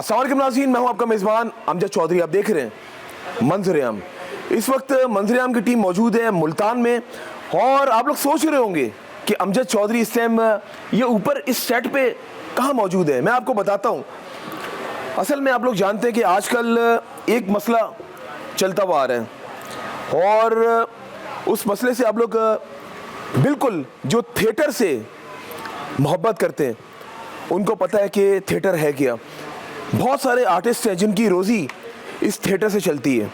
अस्सलाम वालेकुम नाज़रीन, मैं हूं आपका मेज़बान अमजद चौधरी। आप देख रहे हैं मंजर-ए-आम। इस वक्त मंजर-ए-आम की टीम मौजूद है मुल्तान में और आप लोग सोच रहे होंगे कि अमजद चौधरी इस टाइम ये ऊपर इस सेट पे कहाँ मौजूद है। मैं आपको बताता हूँ। असल में आप लोग जानते हैं कि आजकल एक मसला चलता हुआ आ रहा है और उस मसले से आप लोग बिल्कुल जो थिएटर से मोहब्बत करते हैं उनको पता है कि थिएटर है क्या। बहुत सारे आर्टिस्ट हैं जिनकी रोज़ी इस थिएटर से चलती है।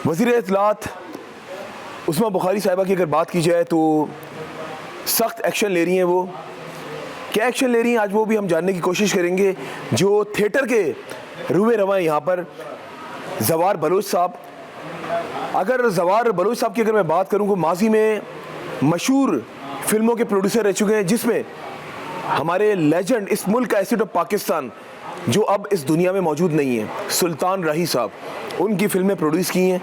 वज़ीर इत्तलात उस्मा बुखारी साहिबा की अगर बात की जाए तो सख्त एक्शन ले रही हैं। वो क्या एक्शन ले रही हैं आज वो भी हम जानने की कोशिश करेंगे। जो थिएटर के रूए रवां यहाँ पर ज़वार बलोच साहब, अगर ज़वार बलोच साहब की अगर मैं बात करूँ तो माजी में मशहूर फिल्मों के प्रोड्यूसर रह चुके हैं, जिसमें हमारे लेजेंड इस मुल्क का एसिड ऑफ पाकिस्तान जो अब इस दुनिया में मौजूद नहीं है, सुल्तान राही साहब, उनकी फिल्में प्रोड्यूस की हैं।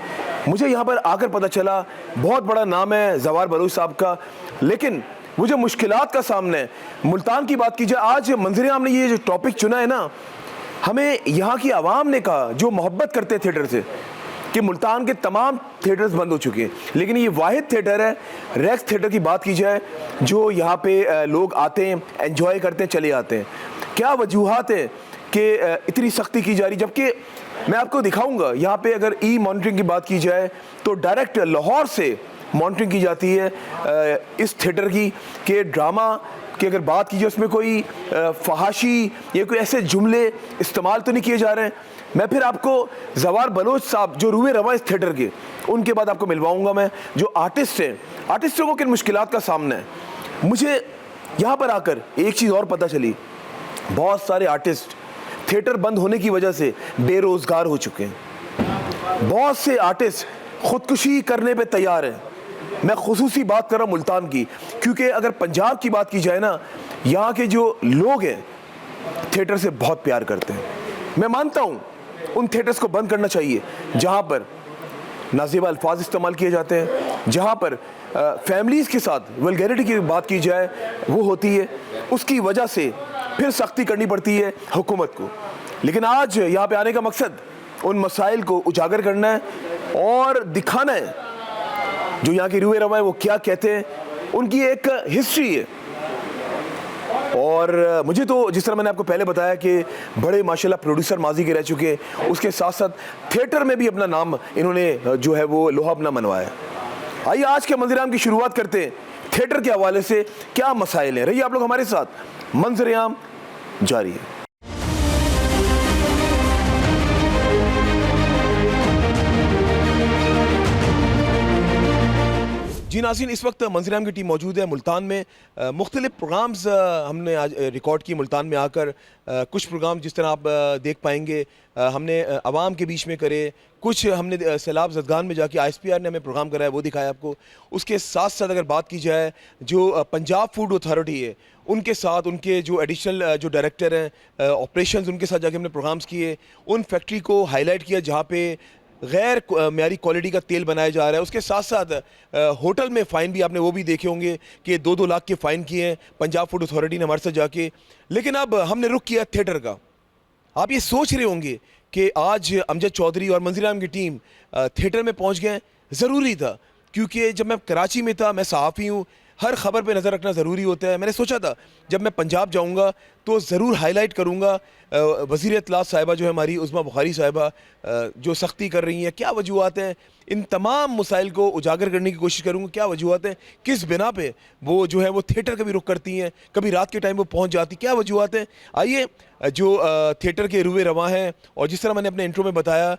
मुझे यहाँ पर आकर पता चला बहुत बड़ा नाम है ज़वार बलोच साहब का, लेकिन वो जो मुश्किलात का सामना है। मुल्तान की बात की जाए, आज मंजर-ए-आम ने ये जो टॉपिक चुना है ना, हमें यहाँ की आवाम ने कहा जो मोहब्बत करते हैं थिएटर से कि मुल्तान के तमाम थिएटर्स बंद हो चुके हैं, लेकिन ये वाहिद थिएटर है रेक्स थिएटर की बात की जाए जो यहाँ पे लोग आते हैं, एंजॉय करते हैं, चले आते हैं। क्या वजूहात है कि इतनी सख्ती की जा रही, जबकि मैं आपको दिखाऊंगा यहाँ पे अगर ई मॉनिटरिंग की बात की जाए तो डायरेक्ट लाहौर से मॉनिटरिंग की जाती है इस थिएटर की कि ड्रामा की अगर बात की जाए उसमें कोई फहाशी या कोई ऐसे जुमले इस्तेमाल तो नहीं किए जा रहे हैं। मैं फिर आपको ज़वार बलोच साहब जो रूए रवां इस थिएटर के, उनके बाद आपको मिलवाऊंगा मैं जो आर्टिस्ट हैं, आर्टिस्टों को किन मुश्किलात का सामना है। मुझे यहाँ पर आकर एक चीज़ और पता चली, बहुत सारे आर्टिस्ट थिएटर बंद होने की वजह से बेरोज़गार हो चुके हैं। बहुत से आर्टिस्ट ख़ुदकुशी करने पे तैयार हैं। मैं खुसूसी बात कर रहा हूँ मुल्तान की, क्योंकि अगर पंजाब की बात की जाए ना, यहाँ के जो लोग हैं थिएटर से बहुत प्यार करते हैं। मैं मानता हूँ उन थिएटर्स को बंद करना चाहिए जहाँ पर नाज़ेबा अल्फाज इस्तेमाल किए जाते हैं, जहाँ पर फैमिलीज़ के साथ वल्गैरिटी की बात की जाए वो होती है, उसकी वजह से फिर सख्ती करनी पड़ती है हुकूमत को। लेकिन आज यहाँ पे आने का मकसद उन मसाइल को उजागर करना है और दिखाना है जो यहाँ के रूए रवां है वो क्या कहते हैं, उनकी एक हिस्ट्री है। और मुझे तो जिस तरह मैंने आपको पहले बताया कि बड़े माशाल्लाह प्रोड्यूसर माजी के रह चुके हैं, उसके साथ साथ थिएटर में भी अपना नाम इन्होंने जो है वो लोहा अपना मनवाया। आइए आज के मंजर-ए-आम की शुरुआत करते हैं थिएटर के हवाले से क्या मसाइल हैं। रहिए आप लोग हमारे साथ, मंजर-ए-आम जारी है। जी नाज़रीन, इस वक्त मंजर-ए-आम की टीम मौजूद है मुल्तान में। मुख्तलिफ प्रोग्राम्स हमने आज रिकॉर्ड किए मुल्तान में आकर। कुछ प्रोग्राम जिस तरह आप देख पाएंगे हमने आवाम के बीच में करे, कुछ हमने सैलाब ज़दगान में जाके ISPR ने हमें प्रोग्राम कराया वो दिखाया आपको। उसके साथ साथ अगर बात की जाए जो पंजाब फूड अथॉरिटी है उनके साथ, उनके जो एडिशनल जो डायरेक्टर हैं ऑपरेशंस, उनके साथ जाके हमने प्रोग्राम्स किए। उन फैक्ट्री को हाईलाइट किया जहाँ पे गैर म्यारी क्वालिटी का तेल बनाया जा रहा है। उसके साथ साथ होटल में फ़ाइन भी आपने वो भी देखे होंगे कि 2-2 लाख के फ़ाइन किए हैं पंजाब फूड अथॉरिटी ने हमारे साथ जाके। लेकिन अब हमने रुख किया थिएटर का। आप ये सोच रहे होंगे कि आज अमजद चौधरी और मंजर-ए-आम की टीम थिएटर में पहुंच गए। ज़रूरी था, क्योंकि जब मैं कराची में था, मैं सहाफ़ी हूँ, हर ख़बर पे नज़र रखना ज़रूरी होता है। मैंने सोचा था जब मैं पंजाब जाऊँगा तो ज़रूर हाईलाइट करूँगा वज़ीर इत्तलात साहिबा जो है हमारी उस्मा बुखारी साहिबा जो सख्ती कर रही हैं, क्या वजूहात हैं, इन तमाम मसाइल को उजागर करने की कोशिश करूँगा। क्या वजूहात हैं, किस बिना पे वो जो है वो थिएटर का भी रुख करती हैं, कभी रात के टाइम वो पहुँच जाती, क्या वजूहात हैं। आइए जो थिएटर के रूए रवां हैं, और जिस तरह मैंने अपने इंट्रो में बताया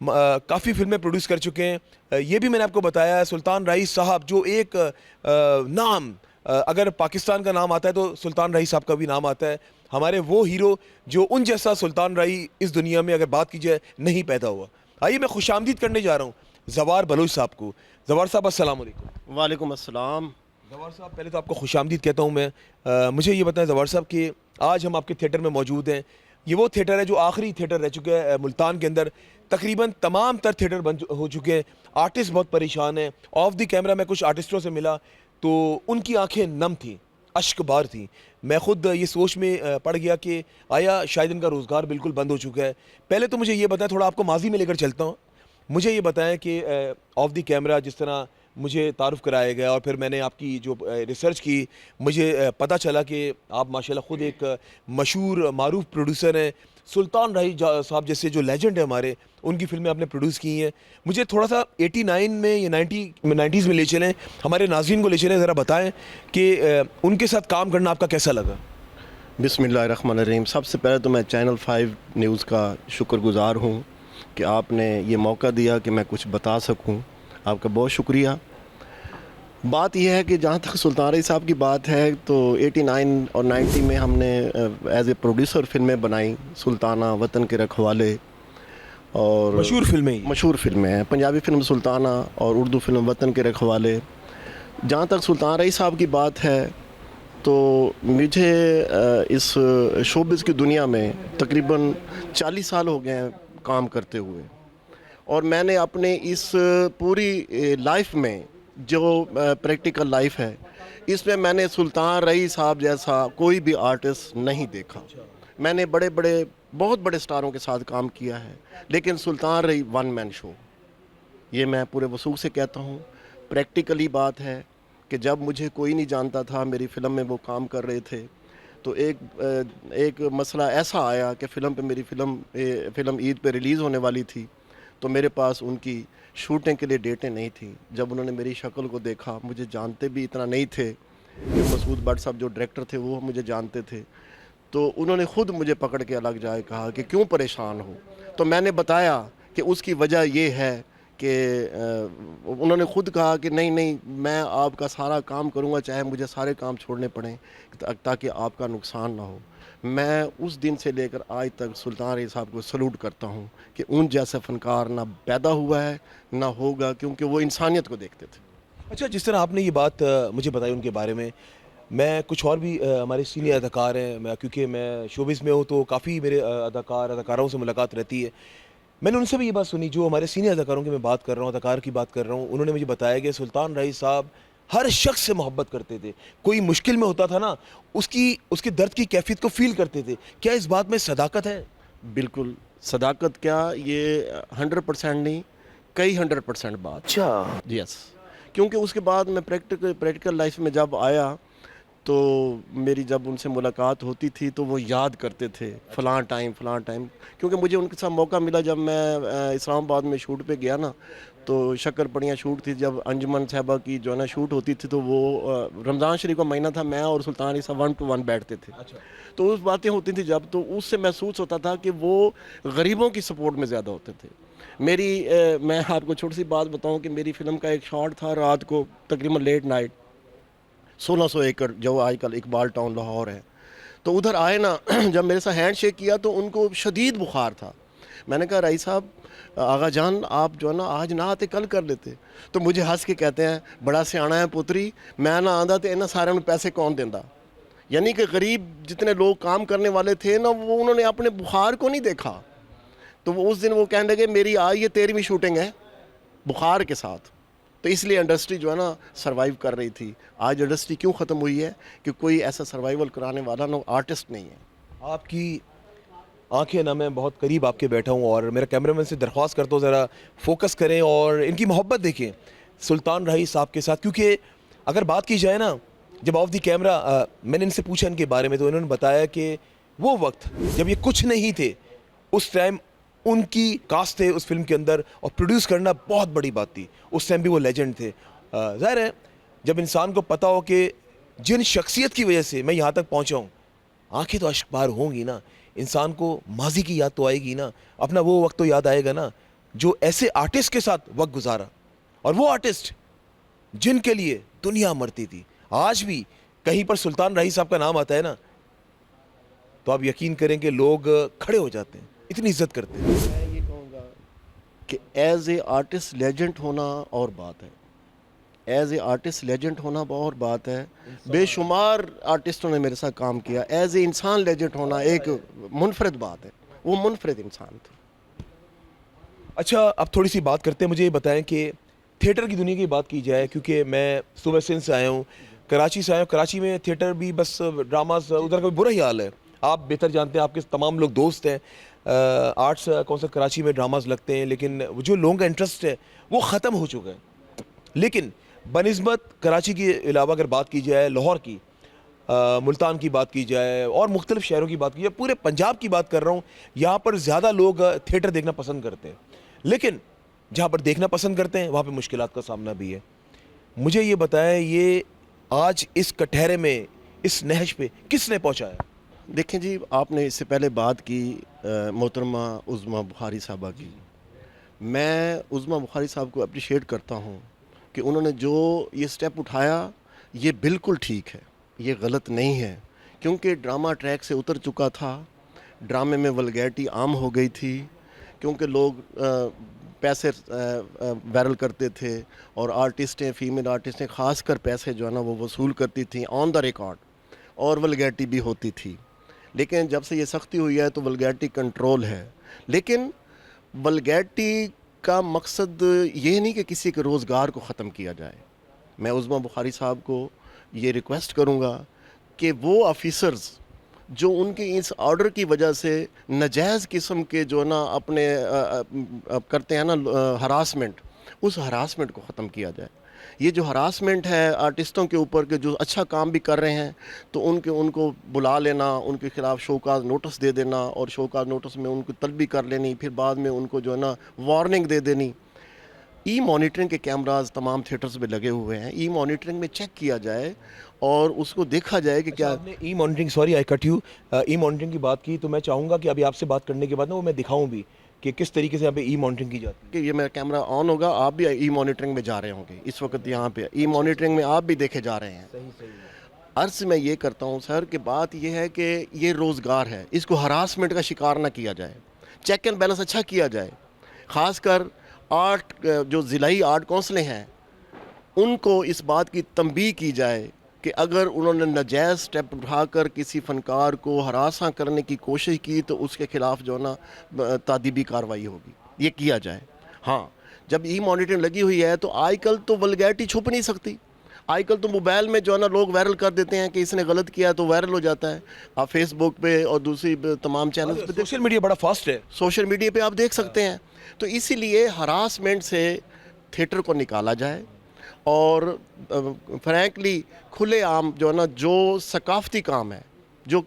काफ़ी फिल्में प्रोड्यूस कर चुके हैं। ये भी मैंने आपको बताया सुल्तान राही साहब जो एक नाम, अगर पाकिस्तान का नाम आता है तो सुल्तान राही साहब का भी नाम आता है। हमारे वो हीरो जो उन जैसा सुल्तान राही इस दुनिया में अगर बात की जाए नहीं पैदा हुआ। आइए मैं खुशामदीद करने जा रहा हूँ ज़वार बलोच साहब को। ज़वार साहब अस्सलाम वालेकुम। वालेकुम अस्सलाम। ज़वार साहब पहले तो आपको खुशामदीद कहता हूँ मैं। मुझे ये बताएं ज़वार साहब कि आज हम आपके थिएटर में मौजूद हैं। ये वो थिएटर है जो आखिरी थिएटर रह चुका है मुल्तान के अंदर। तकरीबन तमाम तर थिएटर बंद हो चुके हैं, आर्टिस्ट बहुत परेशान हैं। ऑफ द कैमरा मैं कुछ आर्टिस्टों से मिला तो उनकी आंखें नम थी। अश्कबार थी। मैं खुद ये सोच में पड़ गया कि आया शायद इनका रोज़गार बिल्कुल बंद हो चुका है। पहले तो मुझे ये बताएं, थोड़ा आपको माज़ी में लेकर चलता हूँ। मुझे ये बताएं कि ऑफ द कैमरा जिस तरह मुझे तारुफ़ कराया गया और फिर मैंने आपकी जो रिसर्च की, मुझे पता चला कि आप माशाल्लाह ख़ुद एक मशहूर मारूफ़ प्रोड्यूसर हैं। सुल्तान राही साहब जैसे जो लेजेंड है हमारे, उनकी फ़िल्में आपने प्रोड्यूस की हैं। मुझे थोड़ा-सा 89 में या 90s में ले चलें, हमारे नाज़रीन को ले चलें, ज़रा बताएं कि उनके साथ काम करना आपका कैसा लगा? बिस्मिल्लाहिर्रहमानिर्रहीम। सबसे पहले तो मैं चैनल 5 न्यूज़ का शुक्रगुज़ार हूँ कि आपने ये मौका दिया कि मैं कुछ बता सकूँ। आपका बहुत शुक्रिया। बात यह है कि जहाँ तक सुल्तान रही साहब की बात है, तो 89 और 90 में हमने एज ए प्रोड्यूसर फ़िल्में बनाई। सुल्ताना, वतन के रखवाले और मशहूर फ़िल्में हैं। पंजाबी फ़िल्म सुल्ताना और उर्दू फ़िल्म वतन के रखवाले। जहाँ तक सुल्तान रही साहब की बात है, तो मुझे इस शोबिज़ की दुनिया में तकरीबन 40 साल हो गए हैं काम करते हुए, और मैंने अपने इस पूरी लाइफ में जो प्रैक्टिकल लाइफ है, इसमें मैंने सुल्तान रही साहब जैसा कोई भी आर्टिस्ट नहीं देखा। मैंने बहुत बड़े स्टारों के साथ काम किया है, लेकिन सुल्तान रही वन मैन शो। ये मैं पूरे वसूख से कहता हूँ। प्रैक्टिकली बात है कि जब मुझे कोई नहीं जानता था, मेरी फ़िल्म में वो काम कर रहे थे, तो एक मसला ऐसा आया कि मेरी फ़िल्म ईद पे रिलीज़ होने वाली थी, तो मेरे पास उनकी शूटिंग के लिए डेटें नहीं थी। जब उन्होंने मेरी शक्ल को देखा, मुझे जानते भी इतना नहीं थे कि मसूद भट्ट साहब जो डायरेक्टर थे वो मुझे जानते थे, तो उन्होंने ख़ुद मुझे पकड़ के अलग जाए कहा कि क्यों परेशान हो। तो मैंने बताया कि उसकी वजह ये है कि उन्होंने ख़ुद कहा कि नहीं, मैं आपका सारा काम करूँगा, चाहे मुझे सारे काम छोड़ने पड़ें ताकि आपका नुकसान ना हो। मैं उस दिन से लेकर आज तक सुल्तान रही साहब को सलूट करता हूँ कि उन जैसा फ़नकार ना पैदा हुआ है ना होगा, क्योंकि वो इंसानियत को देखते थे। अच्छा, जिस तरह आपने ये बात मुझे बताई उनके बारे में, मैं कुछ और भी हमारे सीनियर अदाकार हैं, क्योंकि मैं शोबिज़ में हूँ तो काफ़ी मेरे अदाकारों से मुलाकात रहती है। मैंने उनसे भी ये बात सुनी, जो हमारे सीनियर अदाकारों की मैं बात कर रहा हूँ, अदाकार की बात कर रहा हूँ। उन्होंने मुझे बताया कि सुल्तान राही साहब हर शख्स से मोहब्बत करते थे। कोई मुश्किल में होता था ना, उसके दर्द की कैफ़ियत को फ़ील करते थे। क्या इस बात में सदाकत है? बिल्कुल, सदाकत क्या, ये 100% नहीं, कई 100% बात। अच्छा। यस, क्योंकि उसके बाद मैं प्रैक्टिकल लाइफ में जब आया, तो मेरी जब उनसे मुलाकात होती थी तो वो याद करते थे फ़लाँ टाइम, क्योंकि मुझे उनके साथ मौका मिला जब मैं इस्लामाबाद में शूट पे गया ना, तो शक्करपड़ियाँ शूट थी, जब अंजुमन साहबा की जो है ना शूट होती थी, तो वो रमज़ान शरीफ का महीना था, मैं और सुल्तान रही साहब 1 to 1 बैठते थे। अच्छा। तो उस बातें होती थी जब, तो उससे महसूस होता था कि वो गरीबों की सपोर्ट में ज़्यादा होते थे। मैं आपको छोटी सी बात बताऊँ कि मेरी फ़िल्म का एक शॉट था रात को, तकरीबन लेट नाइट, 1600 एकड़ जो आजकल इकबाल टाउन लाहौर है, तो उधर आए ना जब मेरे साथ हैंड शेक किया तो उनको शदीद बुखार था। मैंने कहा राई साहब, आगा जान आप जो है ना आज ना आते कल कर लेते। तो मुझे हंस के कहते हैं, बड़ा सियाना है पुत्री, मैं ना आंदा तो इन्होंने सारे पैसे कौन देंदा। यानी कि गरीब जितने लोग काम करने वाले थे ना, वो उन्होंने अपने बुखार को नहीं देखा। तो वो उस दिन वो कहने लगे मेरी आज ये 13वीं शूटिंग है बुखार के साथ। तो इसलिए इंडस्ट्री जो है ना सर्वाइव कर रही थी। आज इंडस्ट्री क्यों ख़त्म हुई है कि कोई ऐसा सर्वाइवल कराने वाला ना आर्टिस्ट नहीं है। आपकी आंखें ना, मैं बहुत करीब आपके बैठा हूँ और मेरा कैमरामैन से दरख्वास्त करता हूँ ज़रा फोकस करें और इनकी मोहब्बत देखें सुल्तान राही साहब के साथ। क्योंकि अगर बात की जाए ना, जब ऑफ द कैमरा मैंने इनसे पूछा इनके बारे में, तो इन्होंने बताया कि वो वक्त जब ये कुछ नहीं थे, उस टाइम उनकी कास्ट थे उस फिल्म के अंदर, और प्रोड्यूस करना बहुत बड़ी बात थी। उस टाइम भी वो लेजेंड थे। ज़ाहिर है जब इंसान को पता हो कि जिन शख्सियत की वजह से मैं यहाँ तक पहुँचा हूँ, आंखें तो अश्कबार होंगी ना, इंसान को माजी की याद तो आएगी ना, अपना वो वक्त तो याद आएगा ना जो ऐसे आर्टिस्ट के साथ वक्त गुजारा, और वो आर्टिस्ट जिनके लिए दुनिया मरती थी। आज भी कहीं पर सुल्तान राही साहब का नाम आता है ना, तो आप यकीन करें कि लोग खड़े हो जाते हैं, इतनी इज्जत करते हैं। मैं ये कहूँगा कि एज ए आर्टिस्ट लेजेंड होना और बात है, एज ए आर्टिस्ट लेजेंड होना और बात है। बेशुमार आर्टिस्टों ने मेरे साथ काम किया। एज ए इंसान लेजेंड होना एक मुनफरद बात है, वो मुनफरद इंसान थे। अच्छा, अब थोड़ी सी बात करते हैं। मुझे ये बताएं कि थिएटर की दुनिया की बात की जाए, क्योंकि मैं सुबह सिंध से आया हूँ, कराची से आए हो, कराची में थिएटर भी बस ड्रामास उधर का भी बुरा ही हाल है। आप बेहतर जानते हैं, आपके तमाम लोग दोस्त हैं, आर्ट्स कौन सा कराची में ड्रामास लगते हैं, लेकिन वो जो लोगों का इंटरेस्ट है वो ख़त्म हो चुका है। लेकिन बनिस्बत कराची के अलावा अगर बात की जाए लाहौर की, मुल्तान की बात की जाए और मुख्तलिफ शहरों की बात की जाए, पूरे पंजाब की बात कर रहा हूँ, यहाँ पर ज़्यादा लोग थिएटर देखना पसंद करते हैं। लेकिन जहाँ पर देखना पसंद करते हैं वहाँ पे मुश्किलात का सामना भी है। मुझे ये बताएं, ये आज इस कटहरे में, इस नहज पे किसने पहुँचाया? देखें जी, आपने इससे पहले बात की मोहतरमा उज़्मा बुखारी साहबा की। मैं उज़्मा बुखारी साहब को अप्रिशिएट करता हूँ कि उन्होंने जो ये स्टेप उठाया ये बिल्कुल ठीक है, ये गलत नहीं है, क्योंकि ड्रामा ट्रैक से उतर चुका था, ड्रामे में वल्गैरिटी आम हो गई थी, क्योंकि लोग पैसे वायरल करते थे और आर्टिस्टें, फीमेल आर्टिस्टें ख़ास कर पैसे जो है ना वो वसूल करती थी ऑन द रिकॉर्ड, और वल्गैरिटी भी होती थी। लेकिन जब से ये सख्ती हुई है तो वल्गैरिटी कंट्रोल है। लेकिन वल्गैरिटी का मकसद ये नहीं कि किसी के रोज़गार को ख़त्म किया जाए। मैं उज़्मा बुखारी साहब को ये रिक्वेस्ट करूँगा कि वो ऑफिसर्स जो उनके इस ऑर्डर की वजह से नाजायज़ किस्म के जो ना अपने करते हैं ना हरासमेंट, उस हरासमेंट को ख़त्म किया जाए। ये जो हरासमेंट है आर्टिस्टों के ऊपर के जो अच्छा काम भी कर रहे हैं तो उनको बुला लेना, उनके ख़िलाफ़ शोकाज़ नोटिस दे देना और शोकाज़ नोटिस में उनको तलबी कर लेनी, फिर बाद में उनको जो है ना वार्निंग दे देनी। ई मॉनिटरिंग के कैमरास तमाम थिएटर्स में लगे हुए हैं, ई मॉनिटरिंग में चेक किया जाए और उसको देखा जाए कि क्या आपने E monitoring, sorry I cut you, E monitoring की बात की तो मैं चाहूँगा कि अभी आपसे बात करने के बाद ना वो मैं दिखाऊँ भी कि किस तरीके से यहाँ पे ई मॉनिटरिंग की जाती है। कि ये मेरा कैमरा ऑन होगा, आप भी ई मॉनिटरिंग में जा रहे होंगे इस वक्त, यहाँ पे ई मॉनिटरिंग में आप भी देखे जा रहे हैं। सही अर्ज़ मैं ये करता हूँ सर कि बात ये है कि ये रोज़गार है, इसको हरासमेंट का शिकार ना किया जाए, चेक एंड बैलेंस अच्छा किया जाए। ख़ासकर आर्ट जो ज़िलाई आर्ट कौंसलें हैं उनको इस बात की तंबीह की जाए कि अगर उन्होंने नाजायज़ स्टेप उठाकर किसी फ़नकार को हरासा करने की कोशिश की तो उसके ख़िलाफ़ जो ना तादीबी कार्रवाई होगी, ये किया जाए। हाँ, जब ई मॉनिटरिंग लगी हुई है तो आजकल तो वल्गैरिटी छुप नहीं सकती, आजकल तो मोबाइल में जो है ना लोग वायरल कर देते हैं कि इसने गलत किया तो वायरल हो जाता है। आप फेसबुक पे और दूसरी तमाम चैनल्स पे, सोशल मीडिया बड़ा फास्ट है, सोशल मीडिया पे आप देख सकते हैं। तो इसीलिए हरासमेंट से थिएटर को निकाला जाए और फ्रैंकली खुले आम जो है ना जो सकाफ़ती काम है, जो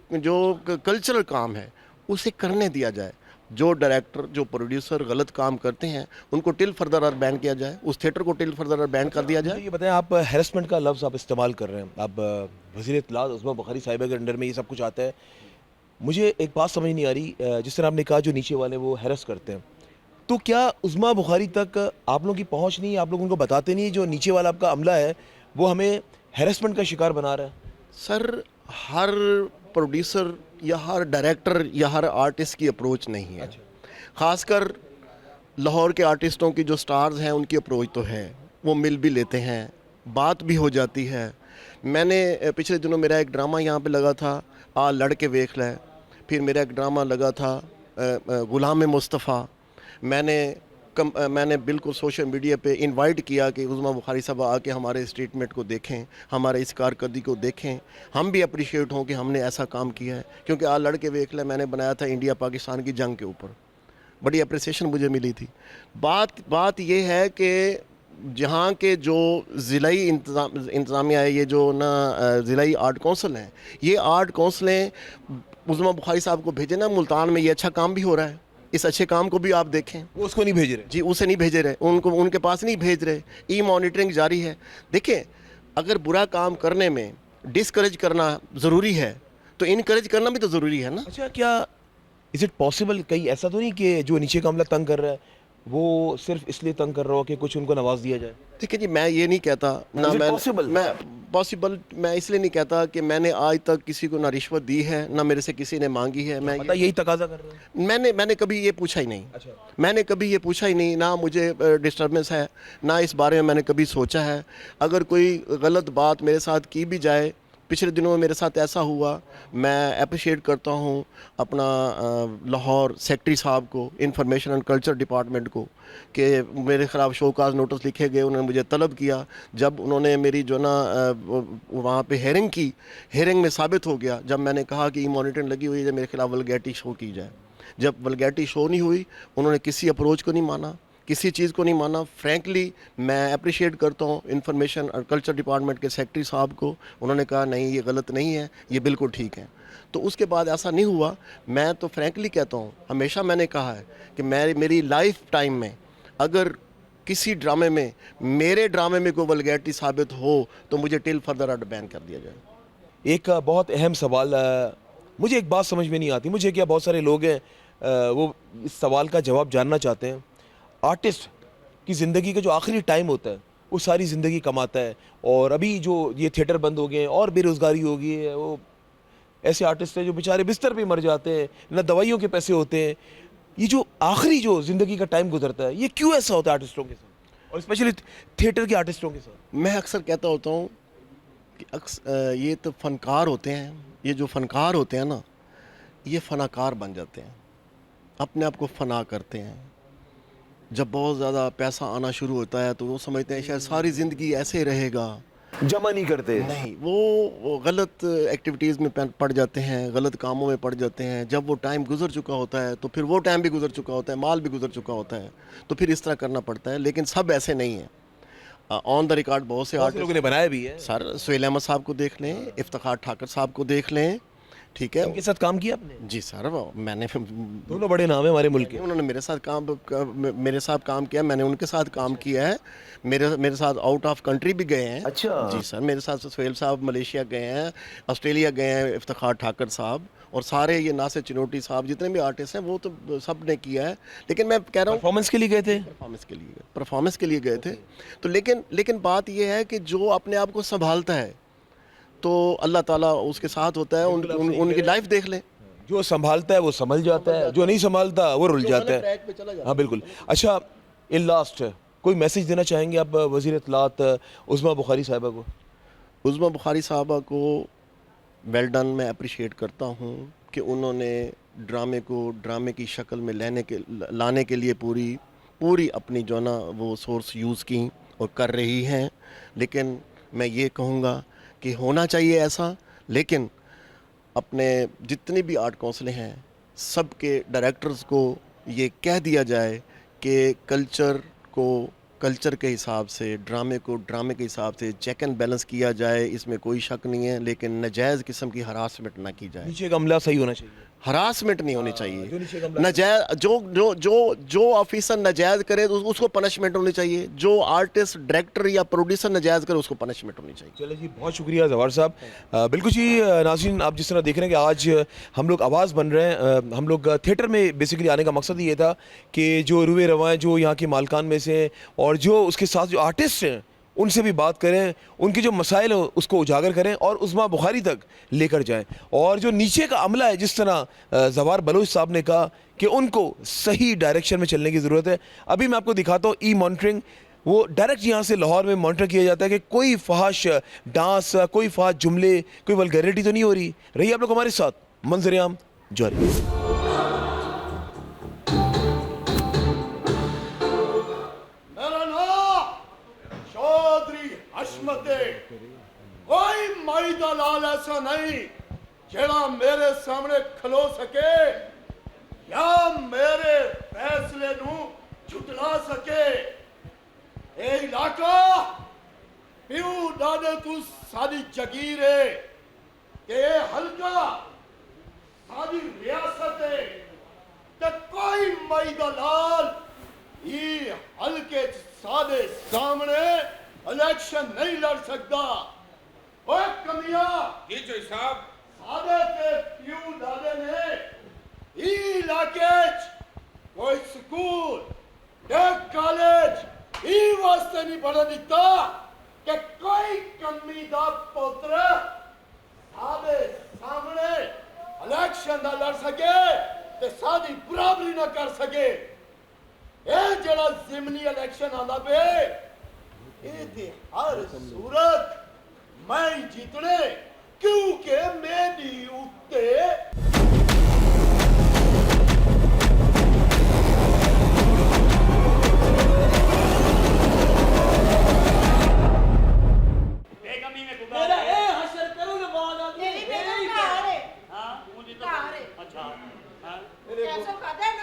कल्चरल काम है उसे करने दिया जाए। जो डायरेक्टर, जो प्रोड्यूसर गलत काम करते हैं उनको टिल फर्दर बैन किया जाए, उस थिएटर को टिल फर्दर बैन कर दिया जाए। ये बताएं, आप हैरेसमेंट का लफ्ज़ आप इस्तेमाल कर रहे हैं, अब वज़ीर इत्तलात उज़्मा बुखारी साहिबा के अंडर में ये सब कुछ आता है। मुझे एक बात समझ नहीं आ रही, जिस तरह आपने कहा जो नीचे वाले वो हैरस करते हैं, तो क्या उज़्मा बुखारी तक आप लोगों की पहुंच नहीं है? आप लोग उनको बताते नहीं जो नीचे वाला आपका अमला है वो हमें हैरेसमेंट का शिकार बना रहा है? सर, हर प्रोड्यूसर या हर डायरेक्टर या हर आर्टिस्ट की अप्रोच नहीं है। ख़ासकर लाहौर के आर्टिस्टों की जो स्टार्स हैं उनकी अप्रोच तो है, वो मिल भी लेते हैं, बात भी हो जाती है। मैंने पिछले दिनों मेरा एक ड्रामा यहाँ पे लगा था, आ लड़के वेख ले, फिर मेरा एक ड्रामा लगा था गुलाम मुस्तफ़ा। मैंने बिल्कुल सोशल मीडिया पे इनवाइट किया कि उज़्मा बुखारी साहब आके हमारे स्टेटमेंट को देखें, हमारे इस कारकर्दगी को देखें, हम भी अप्रिशिएट हों कि हमने ऐसा काम किया है। क्योंकि आ लड़के वेख ले मैंने बनाया था इंडिया पाकिस्तान की जंग के ऊपर, बड़ी अप्रिसिएशन मुझे मिली थी। बात ये है कि जहाँ के जो ज़िलाई इंतज़ामिया है, ये जो ना ज़िलाई आर्ट कौंसिल हैं, ये आर्ट कौंसलें उज़्मा बुखारी साहब को भेजे ना मुल्तान में, ये अच्छा काम भी हो रहा है, इस अच्छे काम को भी आप देखें। वो उसको नहीं भेज रहे जी, उसे नहीं भेजे रहे, उनको उनके पास नहीं भेज रहे। ई मॉनिटरिंग जारी है। देखें, अगर बुरा काम करने में डिस्करेज करना ज़रूरी है तो इनकरेज करना भी तो ज़रूरी है ना। अच्छा, क्या इज़ इट पॉसिबल, कहीं ऐसा तो नहीं कि जो नीचे का अमला तंग कर रहा है वो सिर्फ इसलिए तंग कर रहा हो कि कुछ उनको नवाज दिया जाए? ठीक है जी, मैं ये नहीं कहता ना, मैं इसलिए नहीं कहता कि मैंने आज तक किसी को ना रिश्वत दी है ना मेरे से किसी ने मांगी है। मैं यही तकाजा कर रहा हूँ। मैंने कभी ये पूछा ही नहीं। अच्छा। मैंने कभी ये पूछा ही नहीं, ना मुझे डिस्टर्बेंस है, ना इस बारे में मैंने कभी सोचा है। अगर कोई गलत बात मेरे साथ की भी जाए पिछले दिनों में मेरे साथ ऐसा हुआ, मैं अप्रिशिएट करता हूँ अपना लाहौर सेक्रेटरी साहब को, इंफॉर्मेशन एंड कल्चर डिपार्टमेंट को, कि मेरे ख़िलाफ़ शोकाज नोटिस लिखे गए, उन्होंने मुझे तलब किया। जब उन्होंने मेरी जो ना वहाँ पे हेयरिंग की, हेयरिंग में साबित हो गया, जब मैंने कहा कि मॉनिटरिंग लगी हुई है, मेरे ख़िलाफ़ वल्गैरिटी शो की जाए। जब वल्गैरिटी शो नहीं हुई, उन्होंने किसी अप्रोच को नहीं माना, किसी चीज़ को नहीं माना। फ्रैंकली मैं अप्रिशिएट करता हूँ इंफॉर्मेशन और कल्चर डिपार्टमेंट के सेक्रेटरी साहब को। उन्होंने कहा नहीं, ये गलत नहीं है, ये बिल्कुल ठीक है। तो उसके बाद ऐसा नहीं हुआ। मैं तो फ्रैंकली कहता हूँ, हमेशा मैंने कहा है कि मेरी लाइफ टाइम में अगर किसी ड्रामे में, मेरे ड्रामे में कोई वल्गैरिटी साबित हो तो मुझे टिल फर्दर अड बैन कर दिया जाए। एक बहुत अहम सवाल, मुझे एक बात समझ में नहीं आती, मुझे क्या बहुत सारे लोग हैं वो इस सवाल का जवाब जानना चाहते हैं। आर्टिस्ट की ज़िंदगी का जो आखिरी टाइम होता है वो सारी ज़िंदगी कमाता है, और अभी जो ये थिएटर बंद हो गए हैं और बेरोज़गारी हो गई है, वो ऐसे आर्टिस्ट हैं जो बेचारे बिस्तर पे मर जाते हैं, ना दवाइयों के पैसे होते हैं। ये जो आखिरी जो ज़िंदगी का टाइम गुजरता है, ये क्यों ऐसा होता है आर्टिस्टों के साथ, और स्पेशली थिएटर के आर्टिस्टों के साथ? मैं अक्सर कहता होता हूँ कि ये तो फ़नकार होते हैं, ये जो फ़नकार होते हैं ना, ये फ़नाकार बन जाते हैं, अपने आप को फ़ना करते हैं। जब बहुत ज़्यादा पैसा आना शुरू होता है तो वो समझते हैं शायद सारी ज़िंदगी ऐसे रहेगा। जमा नहीं करते। नहीं, वो गलत एक्टिविटीज़ में पड़ जाते हैं, गलत कामों में पड़ जाते हैं। जब वो टाइम गुजर चुका होता है तो फिर वो टाइम भी गुजर चुका होता है, माल भी गुजर चुका होता है, तो फिर इस तरह करना पड़ता है। लेकिन सब ऐसे नहीं है। ऑन द रिकॉर्ड बहुत से लोगों ने बनाया भी है। सर सुहेल अहमद साहब को देख लें, इफ्तिखार ठाकर साहब को देख लें, ठीक है। उनके साथ काम किया आपने? जी सर, मैंने दोनों बड़े नाम है हमारे मुल्क के। उन्होंने मेरे साथ काम किया, मैंने उनके साथ काम किया है। मेरे साथ आउट ऑफ कंट्री भी गए हैं। अच्छा। जी सर, मेरे साथ सुहेल साहब मलेशिया गए हैं, ऑस्ट्रेलिया गए हैं, इफ्तिखार ठाकर साहब, और सारे ये नासिर चिनोटी साहब, जितने भी आर्टिस्ट हैं वो तो सब ने किया है। लेकिन मैं कह रहा हूँ परफॉर्मेंस के लिए गए थे? परफॉर्मेंस के लिए गए थे। तो लेकिन बात ये है कि जो अपने आप को संभालता है तो अल्लाह ताला उसके साथ होता है। उनकी लाइफ देख लें। जो संभालता है वो संभल जाता है, जो नहीं संभालता वो रुल जाता है। हाँ बिल्कुल। अच्छा, इन लास्ट कोई मैसेज देना चाहेंगे आप वज़ीर इत्तलात उज़्मा बुखारी साहिबा को? उज़्मा बुखारी साहबा को वेल डन, मैं अप्रिशिएट करता हूँ कि उन्होंने ड्रामे को ड्रामे की शक्ल में लाने के लिए पूरी अपनी जो ना वो सोर्स यूज़ की और कर रही हैं। लेकिन मैं ये कहूँगा कि होना चाहिए ऐसा, लेकिन अपने जितने भी आर्ट काउंसिलें हैं सब के डायरेक्टर्स को ये कह दिया जाए कि कल्चर के हिसाब से, ड्रामे को ड्रामे के हिसाब से चेक एंड बैलेंस किया जाए, इसमें कोई शक नहीं है। लेकिन नजायज़ किस्म की हरासमेंट ना की जाए। नीचे का अमला सही होना चाहिए, हरासमेंट नहीं होनी चाहिए। जो नीचे का अमला नजायज जो ऑफिसर नजायज करे तो उसको पनिशमेंट होनी चाहिए। जो आर्टिस्ट, डायरेक्टर या प्रोड्यूसर नजायज करे उसको पनिशमेंट होनी चाहिए। चलो जी, बहुत शुक्रिया जवाहर साहब। बिल्कुल जी नाज़रीन, आप जिस तरह देख रहे हैं कि आज हम लोग आवाज़ बन रहे हैं। हम लोग थिएटर में बेसिकली आने का मकसद ये था कि जो रुए रवाएँ जो यहाँ के मालकान में से और जो उसके साथ जो आर्टिस्ट हैं उनसे भी बात करें, उनके जो मसाइल हो उसको उजागर करें और उज़्मा बुखारी तक लेकर जाएं। और जो नीचे का अमला है, जिस तरह जवार बलोच साहब ने कहा कि उनको सही डायरेक्शन में चलने की ज़रूरत है। अभी मैं आपको दिखाता हूँ ई मॉनिटरिंग, वो डायरेक्ट यहाँ से लाहौर में मॉनिटर किया जाता है कि कोई फहाश डांस, कोई फहाश जुमले, कोई वल्गैरिटी तो नहीं हो रही। रही आप लोग हमारे साथ, मंजर-ए-आम जारी। कोई माई दा लाल ऐसा नहीं जेड़ा मेरे सामने खलो सके या मेरे फैसले नू झुटला सके। ए इलाका प्यू दादे तू सारी जगीर है कि ये हल्का सारी रियासत है, ते कोई माई दा लाल ये हल्के सादे सामने इलेक्शन नहीं लड़ सकता। ओए कमिया जी जो साहब, सादे के प्यू दादे ने ई इलाके कोई स्कूल, एक कॉलेज ई वास्ते नहीं पढ़ा दिता कि कोई कमी दा पुत्र सादे सामने इलेक्शन दा लड़ सके ते सादी बराबरी ना कर सके। ए जड़ा जिमनी इलेक्शन आंदा पे, ये हर सूरत मैं जीतने क्योंकि मेरी उत्ते बेगमी में मेरा ए हशर करो ना बाद आदमी मेरी बेगम घार है हाँ मुझे तो घार है अच्छा हाँ कैसो खादा है ना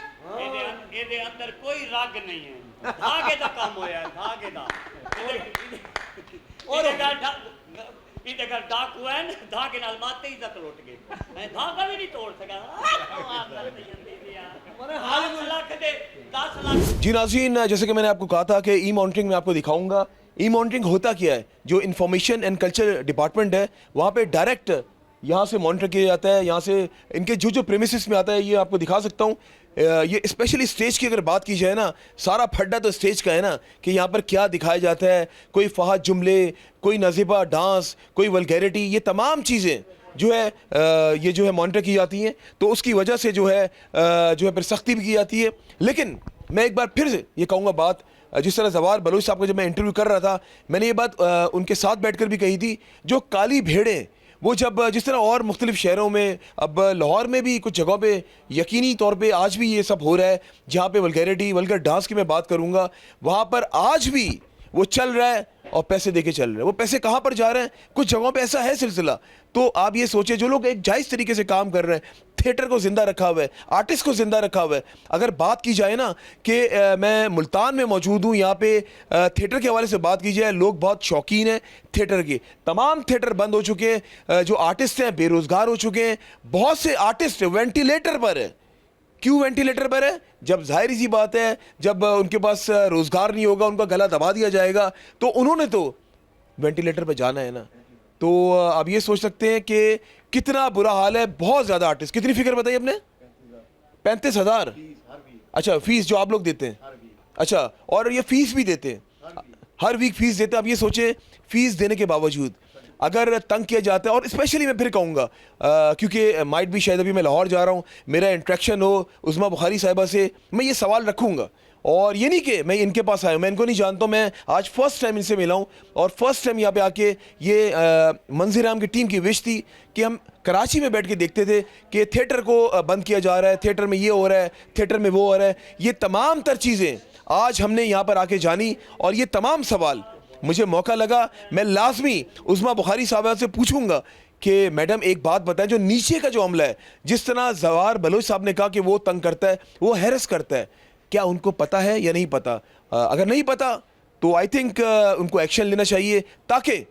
ਇਹਦੇ ਅੰਦਰ ਕੋਈ ਰਗ ਨਹੀਂ ਹੈ ਧਾਗੇ ਦਾ ਕੰਮ ਹੋਇਆ ਹੈ, ਧਾਗੇ ਦਾ ਇਹਦੇ ਘਰ ਡਾਕੂ ਹੈ ਨਾ, ਧਾਗੇ ਨਾਲ ਮਾਤੇ ਹੀ ਤੱਕ ਲੁੱਟ ਗਏ ਮੈਂ ਧਾਗਾ ਵੀ ਨਹੀਂ ਤੋੜ ਸਕਿਆ हाल लाख दे 10 लाख जी नाज़रीन, जैसे कि मैंने आपको कहा था कि ई मॉनिटरिंग में आपको दिखाऊंगा ई मॉनिटरिंग होता क्या है। जो इंफॉर्मेशन एंड कल्चर डिपार्टमेंट है वहाँ पे डायरेक्ट यहाँ से मॉनिटर किया जाता है। यहाँ से इनके जो जो प्रेमिसेस में आता है ये आपको दिखा सकता हूँ। ये स्पेशली स्टेज की अगर बात की जाए ना, सारा फड्डा तो स्टेज का है ना कि यहाँ पर क्या दिखाया जाता है। कोई फहाद जुमले, कोई नज़ीबा डांस, कोई वल्गैरिटी, ये तमाम चीज़ें जो है ये जो है मॉनिटर की जाती हैं। तो उसकी वजह से जो है फिर सख्ती भी की जाती है। लेकिन मैं एक बार फिर से ये कहूँगा बात, जिस तरह जवाहर बलोच साहब का जब मैं इंटरव्यू कर रहा था मैंने ये बात उनके साथ बैठकर भी कही थी। जो काली भेड़ें वो जब जिस तरह और मुख्तलिफ शहरों में, अब लाहौर में भी कुछ जगहों पे यकीनी तौर पे आज भी ये सब हो रहा है जहाँ पे वल्गैरिटी वल्गर डांस की मैं बात करूँगा, वहाँ पर आज भी वो चल रहा है और पैसे देके चल रहे हैं। वो पैसे कहाँ पर जा रहे हैं, कुछ जगहों पे ऐसा है सिलसिला। तो आप ये सोचिए जो लोग एक जायज़ तरीके से काम कर रहे हैं, थिएटर को ज़िंदा रखा हुआ है, आर्टिस्ट को ज़िंदा रखा हुआ है। अगर बात की जाए ना कि मैं मुल्तान में मौजूद हूँ, यहाँ पे थिएटर के हवाले से बात की जाए, लोग बहुत शौकीन हैं थिएटर के। तमाम थिएटर बंद हो चुके हैं, जो आर्टिस्ट हैं बेरोज़गार हो चुके हैं। बहुत से आर्टिस्ट वेंटिलेटर पर है। क्यों वेंटिलेटर पर है? जब जाहिर सी बात है जब उनके पास रोज़गार नहीं होगा, उनका गला दबा दिया जाएगा, तो उन्होंने तो वेंटिलेटर पर जाना है ना। तो आप ये सोच सकते हैं कि कितना बुरा हाल है। बहुत ज़्यादा आर्टिस्ट, कितनी फिक्र बताइए आपने? 35,000। अच्छा, फीस जो आप लोग देते हैं, अच्छा, और ये फीस भी देते हैं, हर वीक फीस देते हैं। आप ये सोचें फीस देने के बावजूद अगर तंग किया जाता है, और स्पेशली मैं फिर कहूँगा क्योंकि माइट भी शायद अभी मैं लाहौर जा रहा हूँ, मेरा इंट्रैक्शन हो उस्मा बुखारी साहिबा से, मैं ये सवाल रखूँगा। और ये नहीं कि मैं इनके पास आया हूँ, मैं इनको नहीं जानता हूँ, मैं आज फर्स्ट टाइम इनसे मिला हूँ और फर्स्ट टाइम यहाँ पे आके ये मंज़िर आम की टीम की विश थी कि हम कराची में बैठ के देखते थे कि थिएटर को बंद किया जा रहा है, थिएटर में ये हो रहा है, थिएटर में वो हो रहा है। ये तमाम तर चीज़ें आज हमने यहाँ पर आके जानी और ये तमाम सवाल मुझे मौका लगा, मैं लाजमी उस्मा बुखारी साहबा से पूछूंगा कि मैडम एक बात बताएं, जो नीचे का जो अमला है, जिस तरह जवाहर बलोच साहब ने कहा कि वो तंग करता है, वो हैरस करता है, क्या उनको पता है या नहीं पता? अगर नहीं पता तो आई थिंक उनको एक्शन लेना चाहिए ताकि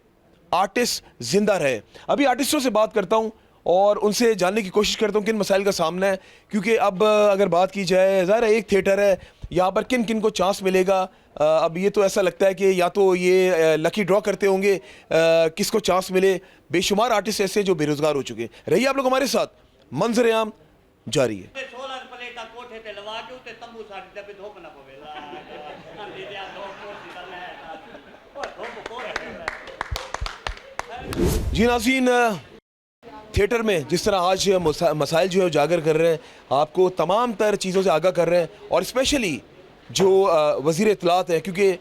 आर्टिस्ट ज़िंदा रहे। अभी आर्टिस्टों से बात करता हूँ और उनसे जानने की कोशिश करता हूँ किन मसाइल का सामना है, क्योंकि अब अगर बात की जाए ज़ाहिर है एक थिएटर है, यहाँ पर किन किन को चांस मिलेगा। अब ये तो ऐसा लगता है कि या तो ये लकी ड्रॉ करते होंगे किसको चांस मिले। बेशुमार आर्टिस्ट ऐसे जो बेरोज़गार हो चुके हैं। रहिए आप लोग हमारे साथ, मंज़र आम जारी है। 16 प्लेटा कोठे ते लवा के उते तंबू साड़ी दबे धोप ना पवेला अंधी दिया दो कोठी का मैं और धोप को जी नाज़रीन, थिएटर में जिस तरह आज मसाइल जो है उजागर कर रहे हैं, आपको तमाम तर चीज़ों से आगाह कर रहे हैं, और स्पेशली जो वज़ीर इत्तलात है, क्योंकि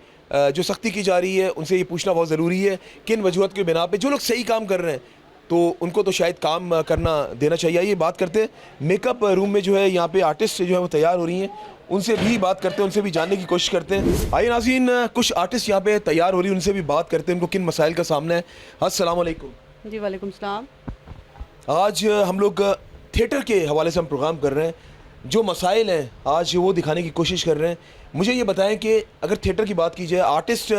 जो सख्ती की जा रही है उनसे ये पूछना बहुत ज़रूरी है किन वजूहत के बिना पे जो लोग सही काम कर रहे हैं तो उनको तो शायद काम करना देना चाहिए। ये बात करते हैं मेकअप रूम में जो है यहाँ पे आर्टिस्ट जो है वो तैयार हो रही हैं, उनसे भी बात करते हैं, उनसे भी जानने की कोशिश करते हैं। आइए नाज़रीन, कुछ आर्टिस्ट यहाँ पे तैयार हो रही है, उनसे भी बात करते हैं उनको किन मसाइल का सामना है। अस्सलाम वालेकुम। जी वालेकुम सलाम। आज हम लोग थिएटर के हवाले से हम प्रोग्राम कर रहे हैं, जो मसाइल हैं आज वो दिखाने की कोशिश कर रहे हैं। मुझे ये बताएं कि अगर थिएटर की बात की जाए, आर्टिस्ट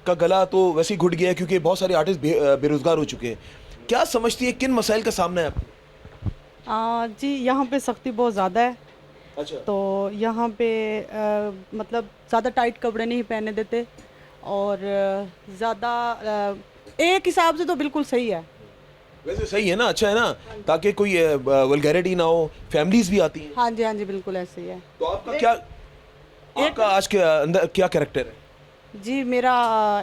का गला तो वैसे ही घुट गया है क्योंकि बहुत सारे आर्टिस्ट बेरोज़गार हो चुके हैं। क्या समझती है किन मसाइल का सामना है आपको? जी यहाँ पे सख्ती बहुत ज़्यादा है। अच्छा, तो यहाँ पे मतलब ज़्यादा टाइट कपड़े नहीं पहने देते और ज़्यादा एक हिसाब से तो बिल्कुल सही है। वैसे सही है ना, अच्छा है ना, ताकि कोई वल्गैरिटी ना हो, फैमिलीज भी आती हैं। हाँ जी, हाँ जी, बिल्कुल ऐसे ही है। तो आपका क्या, आपका आज के अंदर क्या कैरेक्टर है? जी मेरा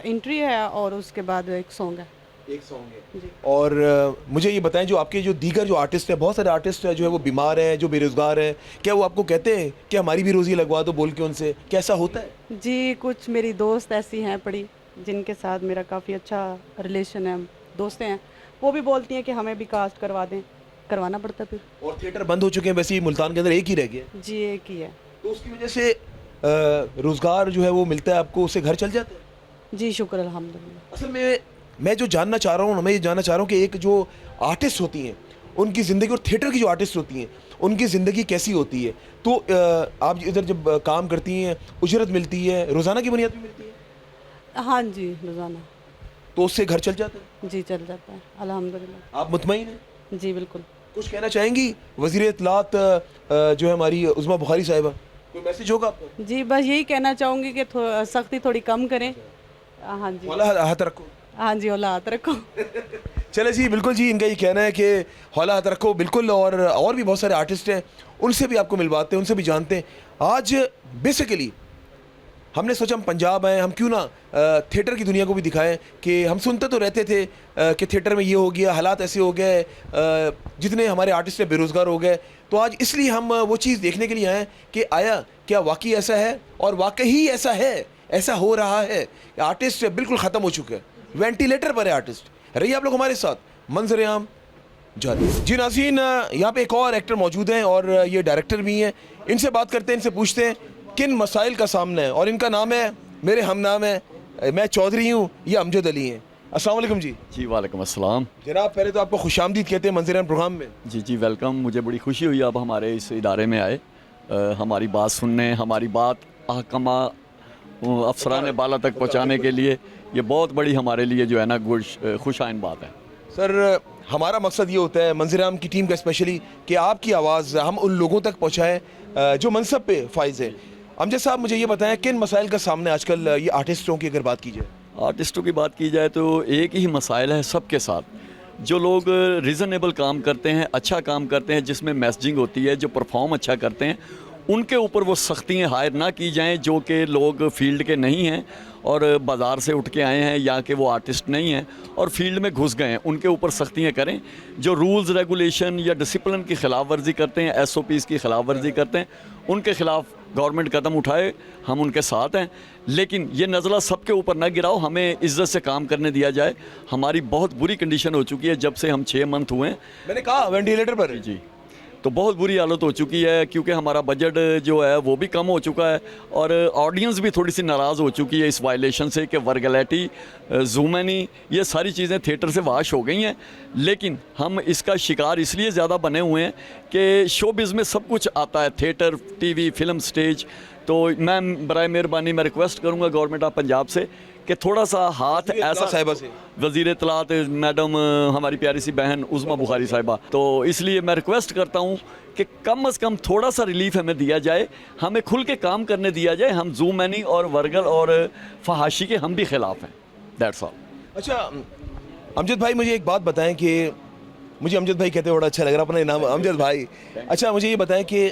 एंट्री है और उसके बाद एक सॉन्ग है। एक सॉन्ग है। और मुझे ये बताएं, जो आपके जो दीगर जो आर्टिस्ट हैं, बहुत सारे आर्टिस्ट हैं जो है वो बीमार हैं, जो बेरोज़गार हैं, क्या वो आपको कहते हैं कि हमारी भी रोज़ी लगवा दो बोल के उनसे, कैसा होता है? जी कुछ मेरी दोस्त ऐसी हैं पड़ी जिनके साथ मेरा काफ़ी अच्छा रिलेशन है, दोस्तें हैं, वो भी बोलती हैं कि हमें भी कास्ट करवा दें, करवाना पड़ता है फिर। और थिएटर बंद हो चुके हैं, वैसे ही मुल्तान के अंदर एक ही रह गया, जी एक ही है। तो उसकी वजह से रोज़गार जो है वो मिलता है आपको, उससे घर चल जाता है? जी शुक्र अल्हम्दुलिल्लाह। असल में मैं जो जानना चाह रहा हूँ, मैं ये जानना चाह रहा हूँ कि एक जो आर्टिस्ट होती हैं उनकी ज़िंदगी, और थिएटर की जो आर्टिस्ट होती हैं उनकी ज़िंदगी कैसी होती है। तो आप इधर जब काम करती हैं, उजरत मिलती है, रोज़ाना की बुनियाद पर मिलती है, हाँ जी रोज़ाना। तो उससे घर चल जाता है? जी चल जाता है अल्हम्दुलिल्लाह। आप मुतमईन हैं? जी बिल्कुल। कुछ कहना चाहेंगी वज़ीर इत्तलात जो है हमारी उज़मा बुखारी साहिबा, कोई मैसेज होगा आपका? जी बस यही कहना चाहूँगी कि सख्ती थोड़ी कम करें। हाँ जी, हौला हाथ रखो। हाँ जी हौला हाथ रखो। चले जी, बिल्कुल जी, इनका ये कहना है कि हौला हाथ रखो, बिल्कुल। और भी बहुत सारे आर्टिस्ट हैं, उनसे भी आपको मिलवाते हैं, उनसे भी जानते हैं। आज बेसिकली हमने सोचा हम पंजाब आए, हम क्यों ना थिएटर की दुनिया को भी दिखाएं कि हम सुनते तो रहते थे कि थिएटर में ये हो गया, हालात ऐसे हो गए, जितने हमारे आर्टिस्ट हैं बेरोज़गार हो गए। तो आज इसलिए हम वो चीज़ देखने के लिए आए कि आया क्या वाकई ऐसा है, और वाकई ऐसा है, ऐसा हो रहा है। आर्टिस्ट बिल्कुल ख़त्म हो चुके हैं, वेंटिलेटर पर है आर्टिस्ट। रहिए आप लोग हमारे साथ, मंजर-ए-आम जारी। जी नाज़रीन, यहाँ पे एक और एक्टर मौजूद हैं और ये डायरेक्टर भी हैं। इनसे बात करते हैं, इनसे पूछते हैं किन मसाइल का सामना है। और इनका नाम है, मेरे हम नाम है, मैं चौधरी हूँ, ये अमजद अली हैं। अस्सलाम वालेकुम जी। जी वालेकुम अस्सलाम। जनाब पहले तो आपको खुशामदीद कहते हैं मंजर-ए-आम प्रोग्राम में। जी जी वेलकम, मुझे बड़ी खुशी हुई आप हमारे इस इदारे में आए, हमारी बात सुनने, हमारी बात अहकमा अफसरान बाला तक पहुँचाने के लिए। ये बहुत बड़ी हमारे लिए जो है ना खुशाइन बात है। सर हमारा मकसद ये होता है मंजर-ए-आम की टीम का स्पेशली कि आपकी आवाज़ हम उन लोगों तक पहुँचाएँ जो मनसब पे फाइज़ है। अमजद साहब मुझे ये बताएं किन मसाइल का सामने आजकल ये आर्टिस्टों की अगर बात की जाए? आर्टिस्टों की बात की जाए तो एक ही मसाइल है सबके साथ। जो लोग रीज़नेबल काम करते हैं, अच्छा काम करते हैं, जिसमें मैसेजिंग होती है, जो परफॉर्म अच्छा करते हैं, उनके ऊपर वो सख्तियाँ हायर ना की जाएं जो कि लोग फील्ड के नहीं हैं और बाज़ार से उठ के आए हैं या कि वो आर्टिस्ट नहीं हैं और फील्ड में घुस गए हैं, उनके ऊपर सख्तियाँ करें। जो रूल्स रेगुलेशन या डिसिप्लिन की ख़िलाफ़ वर्जी करते हैं, SOPs की ख़िलाफ़ वर्जी करते हैं, उनके ख़िलाफ़ गवर्नमेंट कदम उठाए, हम उनके साथ हैं। लेकिन ये नज़ला सबके ऊपर ना गिराओ, हमें इज़्ज़त से काम करने दिया जाए। हमारी बहुत बुरी कंडीशन हो चुकी है जब से हम 6 मंथ हुए हैं। मैंने कहा वेंटिलेटर पर। जी, तो बहुत बुरी हालत हो चुकी है क्योंकि हमारा बजट जो है वो भी कम हो चुका है और ऑडियंस भी थोड़ी सी नाराज़ हो चुकी है इस वायलेशन से कि वर्गैलिटी, ज़ूमनी, ये सारी चीज़ें थिएटर से वाश हो गई हैं। लेकिन हम इसका शिकार इसलिए ज़्यादा बने हुए हैं कि शोबिज़ में सब कुछ आता है, थिएटर, TV, फिल्म, स्टेज। तो मैं बराए मेहरबानी मैं रिक्वेस्ट करूँगा गवर्नमेंट ऑफ पंजाब से कि थोड़ा सा हाथ ऐसा साहिबा से, वज़ीर इत्तलात मैडम हमारी प्यारी सी बहन उज़मा बुखारी साहिबा, तो इसलिए मैं रिक्वेस्ट करता हूँ कि कम से कम थोड़ा सा रिलीफ हमें दिया जाए, हमें खुल के काम करने दिया जाए। हम ज़ूमनी और वर्गल और फहाशी के हम भी ख़िलाफ़ हैं। That's all. अच्छा अमजद भाई, मुझे एक बात बताएं कि मुझे अमजद भाई कहते बड़ा अच्छा लग रहा अपना नाम अमजद भाई। अच्छा मुझे ये बताएं कि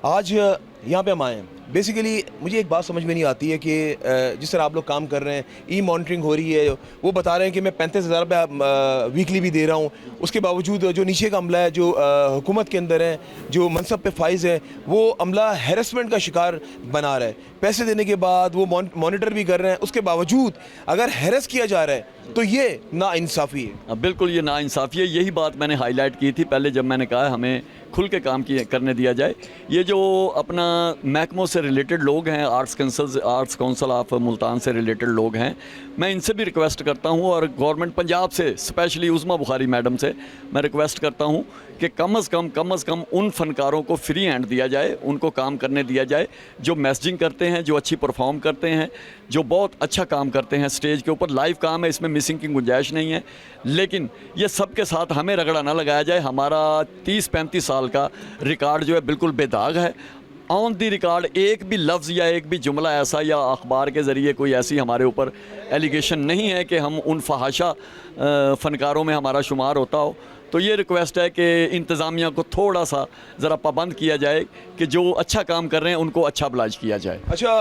आज यहाँ पे हम आए हैं, बेसिकली मुझे एक बात समझ में नहीं आती है कि जिस तरह आप लोग काम कर रहे हैं, ई-मॉनिटरिंग हो रही है, वो बता रहे हैं कि मैं 35,000 रुपये वीकली भी दे रहा हूँ, उसके बावजूद जो नीचे का अमला है, जो हुकूमत के अंदर है, जो मनसब पे फाइज है, वो अमला हैरेसमेंट का शिकार बना रहा है। पैसे देने के बाद वो मॉनिटर भी कर रहे हैं, उसके बावजूद अगर हैरेस किया जा रहा है तो ये नाइंसाफ़ी है। बिल्कुल ये नाइंसाफ़ी है। यही बात मैंने हाईलाइट की थी पहले जब मैंने कहा हमें खुल के काम करने दिया जाए। ये जो अपना महकमों से रिलेटेड लोग हैं, आर्ट्स काउंसिल ऑफ मुल्तान से रिलेटेड लोग हैं, मैं इनसे भी रिक्वेस्ट करता हूँ और गवर्नमेंट पंजाब से स्पेशली उज़मा बुखारी मैडम से मैं रिक्वेस्ट करता हूँ कि कम से कम उन फ़नकारों को फ्री हैंड दिया जाए, उनको काम करने दिया जाए जो मैसेजिंग करते हैं, जो अच्छी परफॉर्म करते हैं, जो बहुत अच्छा काम करते हैं स्टेज के ऊपर। लाइव काम है, इसमें मिसिंग की गुंजाइश नहीं है। लेकिन ये सब के साथ हमें रगड़ा ना लगाया जाए। हमारा 30-35 साल का रिकॉर्ड जो है बिल्कुल बेदाग है। ऑन दी रिकॉर्ड एक भी लफ्ज़ या एक भी जुमला ऐसा या अखबार के ज़रिए कोई ऐसी हमारे ऊपर एलिगेशन नहीं है कि हम उन फहाशा फ़नकारों में हमारा शुमार होता हो। तो ये रिक्वेस्ट है कि इंतज़ामिया को थोड़ा सा ज़रा पाबंद किया जाए कि जो अच्छा काम कर रहे हैं उनको अच्छा ब्लाज किया जाए। अच्छा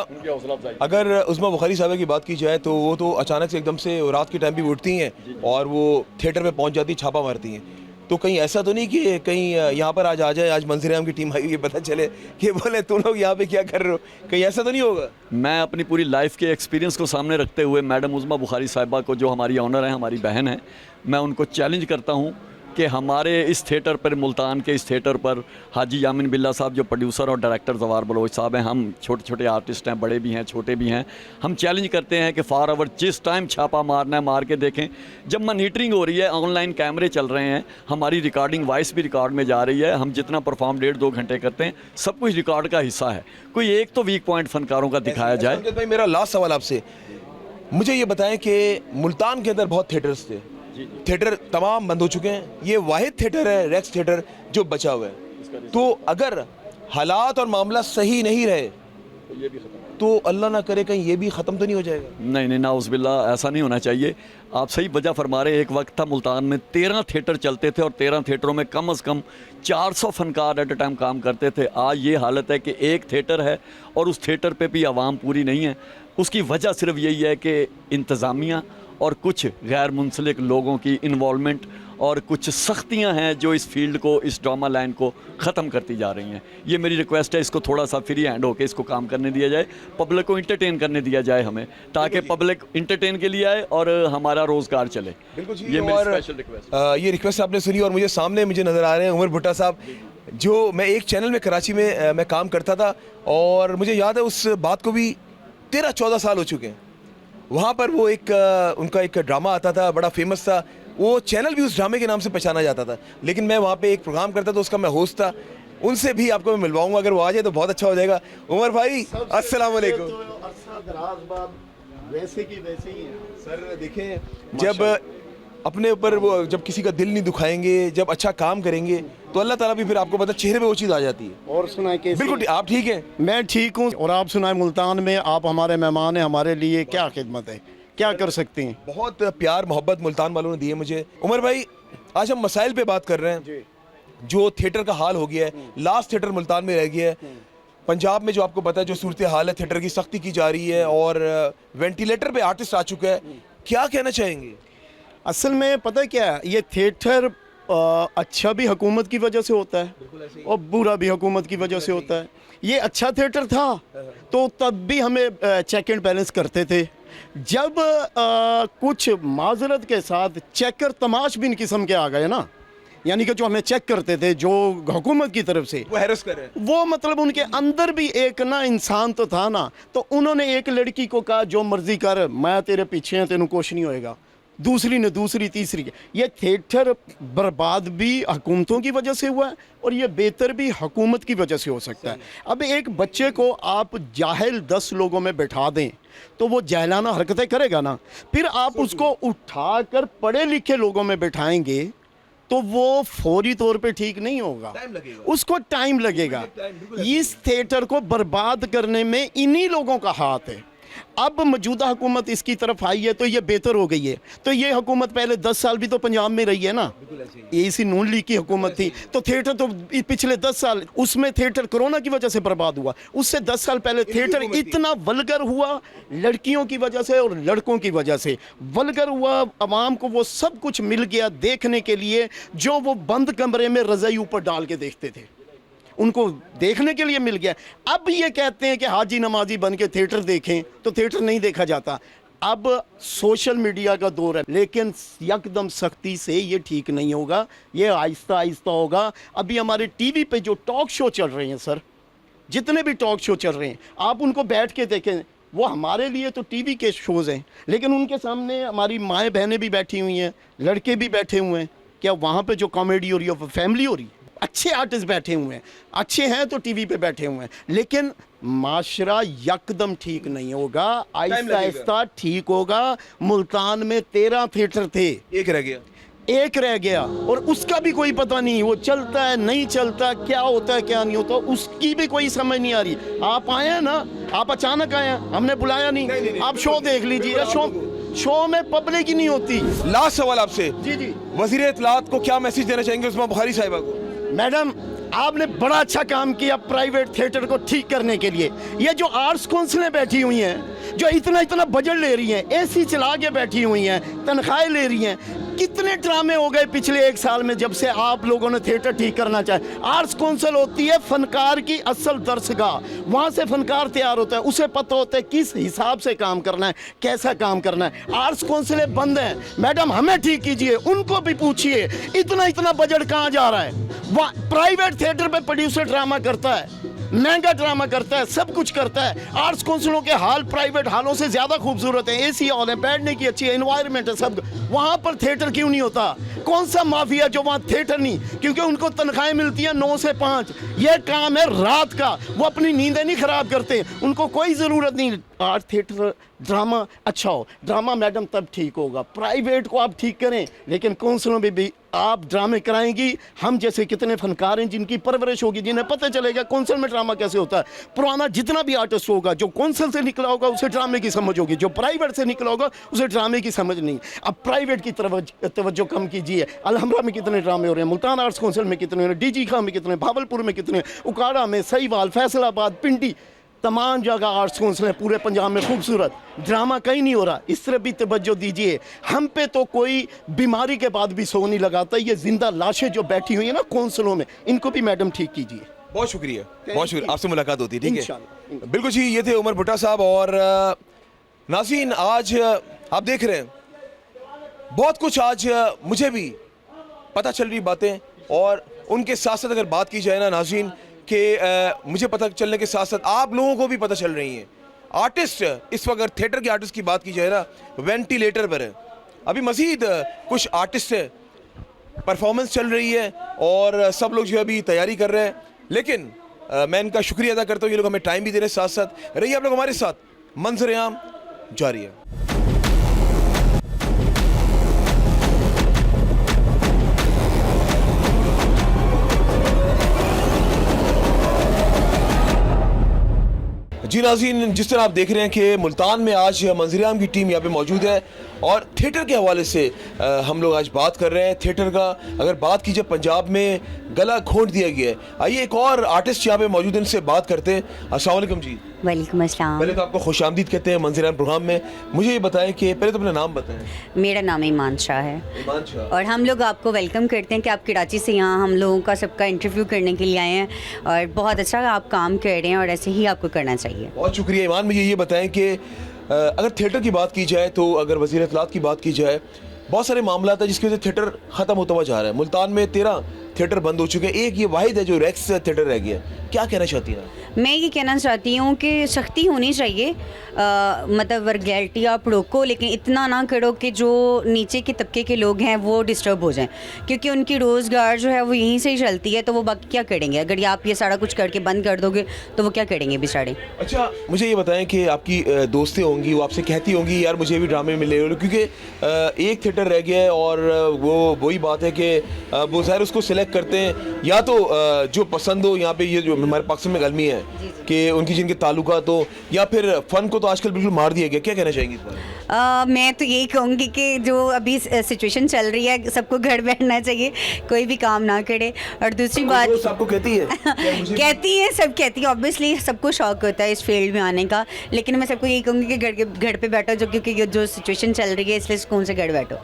अगर उज़मा बुखारी साहब की बात की जाए तो वो तो अचानक से एकदम से रात के टाइम भी उठती हैं और वो थिएटर में पहुंच जाती, छापा मारती हैं। तो कहीं ऐसा तो नहीं कि कहीं यहाँ पर आज आ जाए, आज मंजर-ए-आम की टीम आई हुई है, पता चले कि बोले तुम लोग यहाँ पे क्या कर रहे हो, कहीं ऐसा तो नहीं होगा? मैं अपनी पूरी लाइफ के एक्सपीरियंस को सामने रखते हुए मैडम उज़मा बुखारी साहिबा को, जो हमारी ऑनर हैं, हमारी बहन हैं, मैं उनको चैलेंज करता हूँ कि हमारे इस थिएटर पर, मुल्तान के इस थिएटर पर हाजी यामिन बिल्ला साहब जो प्रोड्यूसर और डायरेक्टर जवार बलोच साहब हैं, हम छोटे छोटे आर्टिस्ट हैं, बड़े भी हैं, छोटे भी हैं, हम चैलेंज करते हैं कि फॉर आवर जिस टाइम छापा मारना है मार के देखें। जब मॉनिटरिंग हो रही है, ऑनलाइन कैमरे चल रहे हैं, हमारी रिकॉर्डिंग वॉइस भी रिकॉर्ड में जा रही है, हम जितना परफॉर्म 1.5-2 घंटे करते हैं सब कुछ रिकॉर्ड का हिस्सा है। कोई एक तो वीक पॉइंट फनकारों का दिखाया जाए। अमजद भाई, मेरा लास्ट सवाल आपसे, मुझे ये बताएं कि मुल्तान के अंदर बहुत थिएटर्स थे, थिएटर तमाम बंद हो चुके हैं, ये वाहिद थिएटर है रेक्स थिएटर जो बचा हुआ है, तो अगर हालात और मामला सही नहीं रहे तो अल्लाह ना करे कहीं ये भी ख़त्म तो नहीं हो जाएगा? नहीं नहीं, नाउज़ुबिल्ला, ऐसा नहीं होना चाहिए। आप सही वजह फरमा रहे। एक वक्त था मुल्तान में 13 थिएटर चलते थे और 13 थिएटरों में कम से कम 400 फनकार एट अ टाइम काम करते थे। आज ये हालत है कि एक थिएटर है और उस थिएटर पे भी आवाम पूरी नहीं है। उसकी वजह सिर्फ यही है कि इंतज़ामिया और कुछ गैर मुंसलिक लोगों की इन्वॉल्वमेंट और कुछ सख्तियां हैं जो इस फील्ड को, इस ड्रामा लाइन को ख़त्म करती जा रही हैं। ये मेरी रिक्वेस्ट है, इसको थोड़ा सा फ्री हैंड होकर इसको काम करने दिया जाए, पब्लिक को इंटरटेन करने दिया जाए हमें, ताकि पब्लिक इंटरटेन के लिए आए और हमारा रोज़गार चले। ये मेरी स्पेशल रिक्वेस्ट। ये रिक्वेस्ट आपने सुनी और मुझे सामने मुझे नज़र आ रहे हैं उमर भुट्टा साहब, जो मैं एक चैनल में कराची में मैं काम करता था और मुझे याद है उस बात को भी 13-14 साल हो चुके हैं। वहाँ पर वो एक उनका एक ड्रामा आता था, बड़ा फेमस था, वो चैनल भी उस ड्रामे के नाम से पहचाना जाता था, लेकिन मैं वहाँ पे एक प्रोग्राम करता था, उसका मैं होस्ट था। उनसे भी आपको मैं मिलवाऊंगा, अगर वो आ जाए तो बहुत अच्छा हो जाएगा। उमर भाई अस्सलाम वालेकुम। वैसे की वैसे ही है सर। देखें, जब अपने ऊपर वो, जब किसी का दिल नहीं दुखाएंगे, जब अच्छा काम करेंगे तो अल्लाह ताला भी फिर आपको पता चेहरे पे वो चीज़ आ जाती है। और सुनाए कैसे? बिल्कुल, आप ठीक हैं? मैं ठीक हूँ। और आप सुनाए, मुल्तान में आप हमारे मेहमान हैं, हमारे लिए क्या खिदमत है, क्या कर सकते हैं? बहुत प्यार मोहब्बत मुल्तान वालों ने दी है मुझे। उमर भाई, आज हम मसाइल पे बात कर रहे हैं। जो थिएटर का हाल हो गया है, लास्ट थिएटर मुल्तान में रह गया है। पंजाब में जो आपको पता है जो सूरत हाल है, थिएटर की सख्ती की जा रही है और वेंटिलेटर पे आर्टिस्ट आ चुका है, क्या कहना चाहेंगे? असल में पता है क्या है, ये थिएटर अच्छा भी हुकूमत की वजह से होता है और बुरा भी हुकूमत की वजह से होता है। ये अच्छा थिएटर था तो तब भी हमें चेक एंड बैलेंस करते थे। जब कुछ माजरत के साथ चेकर तमाशबीन किस्म के आ गए ना, यानी कि जो हमें चेक करते थे जो हुकूमत की तरफ से, वो हैरस कर रहे हैं। वो मतलब उनके अंदर भी एक ना इंसान तो था ना, तो उन्होंने एक लड़की को कहा जो मर्जी कर, मैं तेरे पीछे हैं, तेनों कुछ नहीं होएगा। दूसरी ने दूसरी, तीसरी। ये थिएटर बर्बाद भी हुकूमतों की वजह से हुआ है और ये बेहतर भी हुकूमत की वजह से हो सकता है। अब एक बच्चे को आप जाहिल 10 लोगों में बैठा दें तो वो जाहिलाना हरकतें करेगा ना, फिर आप उसको उठाकर पढ़े लिखे लोगों में बैठाएंगे तो वो फौरी तौर पे ठीक नहीं होगा, उसको टाइम लगेगा। इस थिएटर को बर्बाद करने में इन्हीं लोगों का हाथ है। अब मौजूदा हुकूमत इसकी तरफ आई है तो ये बेहतर हो गई है। तो ये हुकूमत पहले 10 साल भी तो पंजाब में रही है ना, ये इसी नून लीग की हुकूमत थी, तो थिएटर तो पिछले 10 साल, उसमें थिएटर कोरोना की वजह से बर्बाद हुआ। उससे 10 साल पहले थिएटर इतना वल्गर हुआ, लड़कियों की वजह से और लड़कों की वजह से वल्गर हुआ। आवाम को वो सब कुछ मिल गया देखने के लिए जो वो बंद कमरे में रज़ाई ऊपर डाल के देखते थे, उनको देखने के लिए मिल गया। अब ये कहते हैं कि हाजी नमाजी बन के थिएटर देखें, तो थिएटर नहीं देखा जाता। अब सोशल मीडिया का दौर है, लेकिन यकदम सख्ती से ये ठीक नहीं होगा, ये आहिस्ता आहिस्ता होगा। अभी हमारे टीवी पे जो टॉक शो चल रहे हैं सर, जितने भी टॉक शो चल रहे हैं, आप उनको बैठ के देखें, वो हमारे लिए तो टीवी के शोज़ हैं, लेकिन उनके सामने हमारी माएँ बहनें भी बैठी हुई हैं, लड़के भी बैठे हुए हैं। क्या वहाँ पे जो कॉमेडी हो रही है वो फैमिली हो रही है? अच्छे आर्टिस्ट बैठे हुए हैं, अच्छे हैं तो टीवी पे बैठे हुए हैं, लेकिन माशरा यकदम ठीक नहीं होगा, आहिस्ता आहिस्ता ठीक होगा। मुल्तान में 13 थिएटर थे, एक रह गया और उसका भी कोई पता नहीं, वो चलता है नहीं चलता, क्या होता है क्या नहीं होता, उसकी भी कोई समझ नहीं आ रही। आप आए हैं ना, आप अचानक आए हैं, हमने बुलाया नहीं। आप शो देख लीजिए, शो में पब्लिक ही नहीं होती। लास्ट सवाल आपसे, जी वज़ीर इत्तलात को क्या मैसेज देना चाहेंगे उस्मा बुखारी साहिबा को? मैडम, आपने बड़ा अच्छा काम किया प्राइवेट थिएटर को ठीक करने के लिए। ये जो आर्ट्स काउंसिलें बैठी हुई हैं, जो इतना इतना बजट ले रही हैं, एसी चला के बैठी हुई हैं, तनख्वाहें ले रही हैं। कितने ड्रामे हो गए पिछले 1 साल में जब से आप लोगों ने थिएटर ठीक करना चाहे। आर्ट्स काउंसिल होती है फनकार की असल दरसगाह, वहाँ से फनकार तैयार होता है, उसे पता होता है किस हिसाब से काम करना है, कैसा काम करना है। आर्ट्स काउंसिलें बंद हैं, मैडम हमें ठीक कीजिए, उनको भी पूछिए इतना इतना बजट कहाँ जा रहा है। वहाँ प्राइवेट थिएटर पे प्रोड्यूसर ड्रामा करता है, महंगा ड्रामा करता है, सब कुछ करता है। आर्ट्स काउंसिलों के हाल प्राइवेट हालों से ज़्यादा खूबसूरत है, एसी हॉल है, बैठने की अच्छी एनवायरनमेंट है, सब। वहाँ पर थिएटर क्यों नहीं होता? कौन सा माफिया जो वहाँ थिएटर नहीं? क्योंकि उनको तनख्वाहें मिलती हैं 9 से 5, यह काम है रात का, वो अपनी नींदें नहीं खराब करते, उनको कोई ज़रूरत नहीं। आर्ट थिएटर ड्रामा अच्छा हो, ड्रामा मैडम तब ठीक होगा। प्राइवेट को आप ठीक करें, लेकिन काउंसिलों में भी आप ड्रामे कराएंगी। हम जैसे कितने फनकार हैं जिनकी परवरिश होगी, जिन्हें पता चलेगा काउंसिल में ड्रामा कैसे होता है। पुराना जितना भी आर्टिस्ट होगा, जो काउंसिल से निकला होगा उसे ड्रामे की समझ होगी, जो प्राइवेट से निकला होगा उसे ड्रामे की समझ नहीं। अब प्राइवेट की तवज्जो कम कीजिए। अलहमरा में कितने ड्रामे हो रहे हैं, मुल्तान आर्ट्स काउंसिल में कितने हो रहे हैं, डीजी खां में कितने, भावलपुर में कितने, उकाड़ा में, सहीवाल, फैसलाबाद, पिंडी, तमाम जगह आर्ट्स काउंसिल है पूरे पंजाब में खूबसूरत। ड्रामा कहीं नहीं हो रहा, इस तरह भी तवज्जो दीजिए। हम पे तो कोई बीमारी के बाद भी सो नहीं लगाता। ये जिंदा लाशें जो बैठी हुई है ना काउंसिलों में, इनको भी मैडम ठीक कीजिए। बहुत शुक्रिया, बहुत शुक्रिया, आपसे मुलाकात होती है। ठीक है, इंशाल्लाह। बिल्कुल जी, ये थे उमर भुट्टा साहब। और नाज़रीन, आज आप देख रहे हैं बहुत कुछ, आज मुझे भी पता चल रही बातें, और उनके साथ साथ अगर बात की जाए ना नाज़रीन, कि मुझे पता चलने के साथ साथ आप लोगों को भी पता चल रही हैं। आर्टिस्ट इस वक्त, अगर थिएटर के आर्टिस्ट की बात की जाए ना, वेंटिलेटर पर है। अभी मज़ीद कुछ आर्टिस्ट है, परफॉर्मेंस चल रही है और सब लोग जो है अभी तैयारी कर रहे हैं। लेकिन मैं इनका शुक्रिया अदा करता हूँ, ये लोग हमें टाइम भी दे रहे हैं। साथ साथ रहिए आप लोग हमारे साथ, मंजर-ए-आम जारी है। जी नाज़रीन, जिस तरह आप देख रहे हैं कि मुल्तान में आज मंजर-ए-आम की टीम यहाँ पे मौजूद है, और थिएटर के हवाले से हम लोग आज बात कर रहे हैं। थिएटर का अगर बात की जाए, पंजाब में गला घोंट दिया गया है। आइए एक और आर्टिस्ट यहाँ पे मौजूद है, इनसे बात करते हैं। अस्सलाम वालेकुम जी। वालेकुम अस्सलाम। पहले तो आपको खुशामदीद कहते हैं मंजर-ए-आम प्रोग्राम में। मुझे ये बताएं कि पहले तो अपना नाम बताएं। मेरा नाम ईमान शाह है, ईमान शाह। और हम लोग आपको वेलकम करते हैं कि आप कराची से यहाँ हम लोगों का सबका इंटरव्यू करने के लिए आए हैं, और बहुत अच्छा आप काम कर रहे हैं, और ऐसे ही आपको करना चाहिए। बहुत शुक्रिया ईमान। मुझे ये बताएं कि अगर थिएटर की बात की जाए, तो अगर वज़ीर इत्तलात की बात की जाए, बहुत सारे मामला है जिसकी वजह से थिएटर ख़त्म होता हुआ जा रहा है। मुल्तान में 13 थिएटर बंद हो चुके हैं, एक ये वाहिद है जो रेक्स थिएटर रह गया। क्या कहना चाहती हैं? मैं ये कहना चाहती हूँ कि सख्ती होनी चाहिए, मतलब वर्गैलिटी आप रोको, लेकिन इतना ना करो कि जो नीचे के तबके के लोग हैं वो डिस्टर्ब हो जाएं, क्योंकि उनकी रोज़गार जो है वो यहीं से ही चलती है। तो वो बाकी क्या करेंगे? अगर आप ये सारा कुछ करके बंद कर दोगे तो वो क्या करेंगे बेचारे? अच्छा, मुझे ये बताएं कि आपकी दोस्तें होंगी, वो आपसे कहती होंगी यार मुझे भी ड्रामे मिले, क्योंकि एक थिएटर रह गया है, और वो वही बात है कि वो ज़ाहिर उसको सिलेक्ट करते हैं, या तो जो पसंद हो। यहाँ पे ये जो हमारे पाकिस्तान में गलमी है कि उनकी जिनके ताल्लुकात हो, या फिर फ़न को तो आजकल बिल्कुल मार दिया गया। क्या कहना चाहेंगे इस बारे? मैं तो यही कहूँगी कि जो अभी सिचुएशन चल रही है, सबको घर बैठना चाहिए, कोई भी काम ना करे। और दूसरी बात, दोस्त आपको कहती है? कहती है, सब कहती है, ऑब्वियसली सबको शौक होता है इस फील्ड में आने का, लेकिन मैं सबको यही कहूँगी कि घर पे बैठो, जो क्योंकि जो सिचुएशन चल रही है इसलिए सुकून से घर बैठो।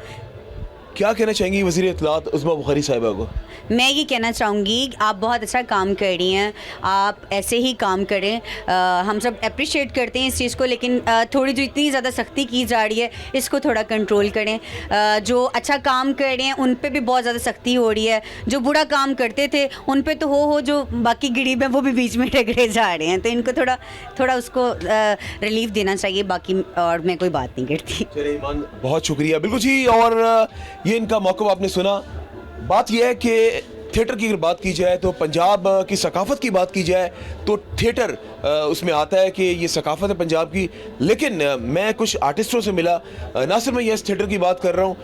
क्या कहना चाहेंगी वज़ीर इत्तलात उस्मा बुखारी साहिबा को? मैं ये कहना चाहूँगी आप बहुत अच्छा काम कर रही हैं, आप ऐसे ही काम करें। हम सब अप्रिशिएट करते हैं इस चीज़ को, लेकिन थोड़ी जो इतनी ज़्यादा सख्ती की जा रही है इसको थोड़ा कंट्रोल करें। जो अच्छा काम कर रहे हैं उन पे भी बहुत ज़्यादा सख्ती हो रही है, जो बुरा काम करते थे उन पे तो हो जो बाकी गरीब हैं वो भी बीच में टकरे जा रहे हैं, तो इनको थोड़ा उसको रिलीफ देना चाहिए। बाकी और मैं कोई बात नहीं करती। चलिए ईमान, बहुत शुक्रिया। बिल्कुल जी, और ये इनका मौक़िफ़ आपने सुना। बात यह है कि थिएटर की अगर बात की जाए, तो पंजाब की सकाफ़त की बात की जाए तो थिएटर उसमें आता है कि ये सकाफ़त है पंजाब की। लेकिन मैं कुछ आर्टिस्टों से मिला, ना सिर्फ मैं यस थिएटर की बात कर रहा हूँ,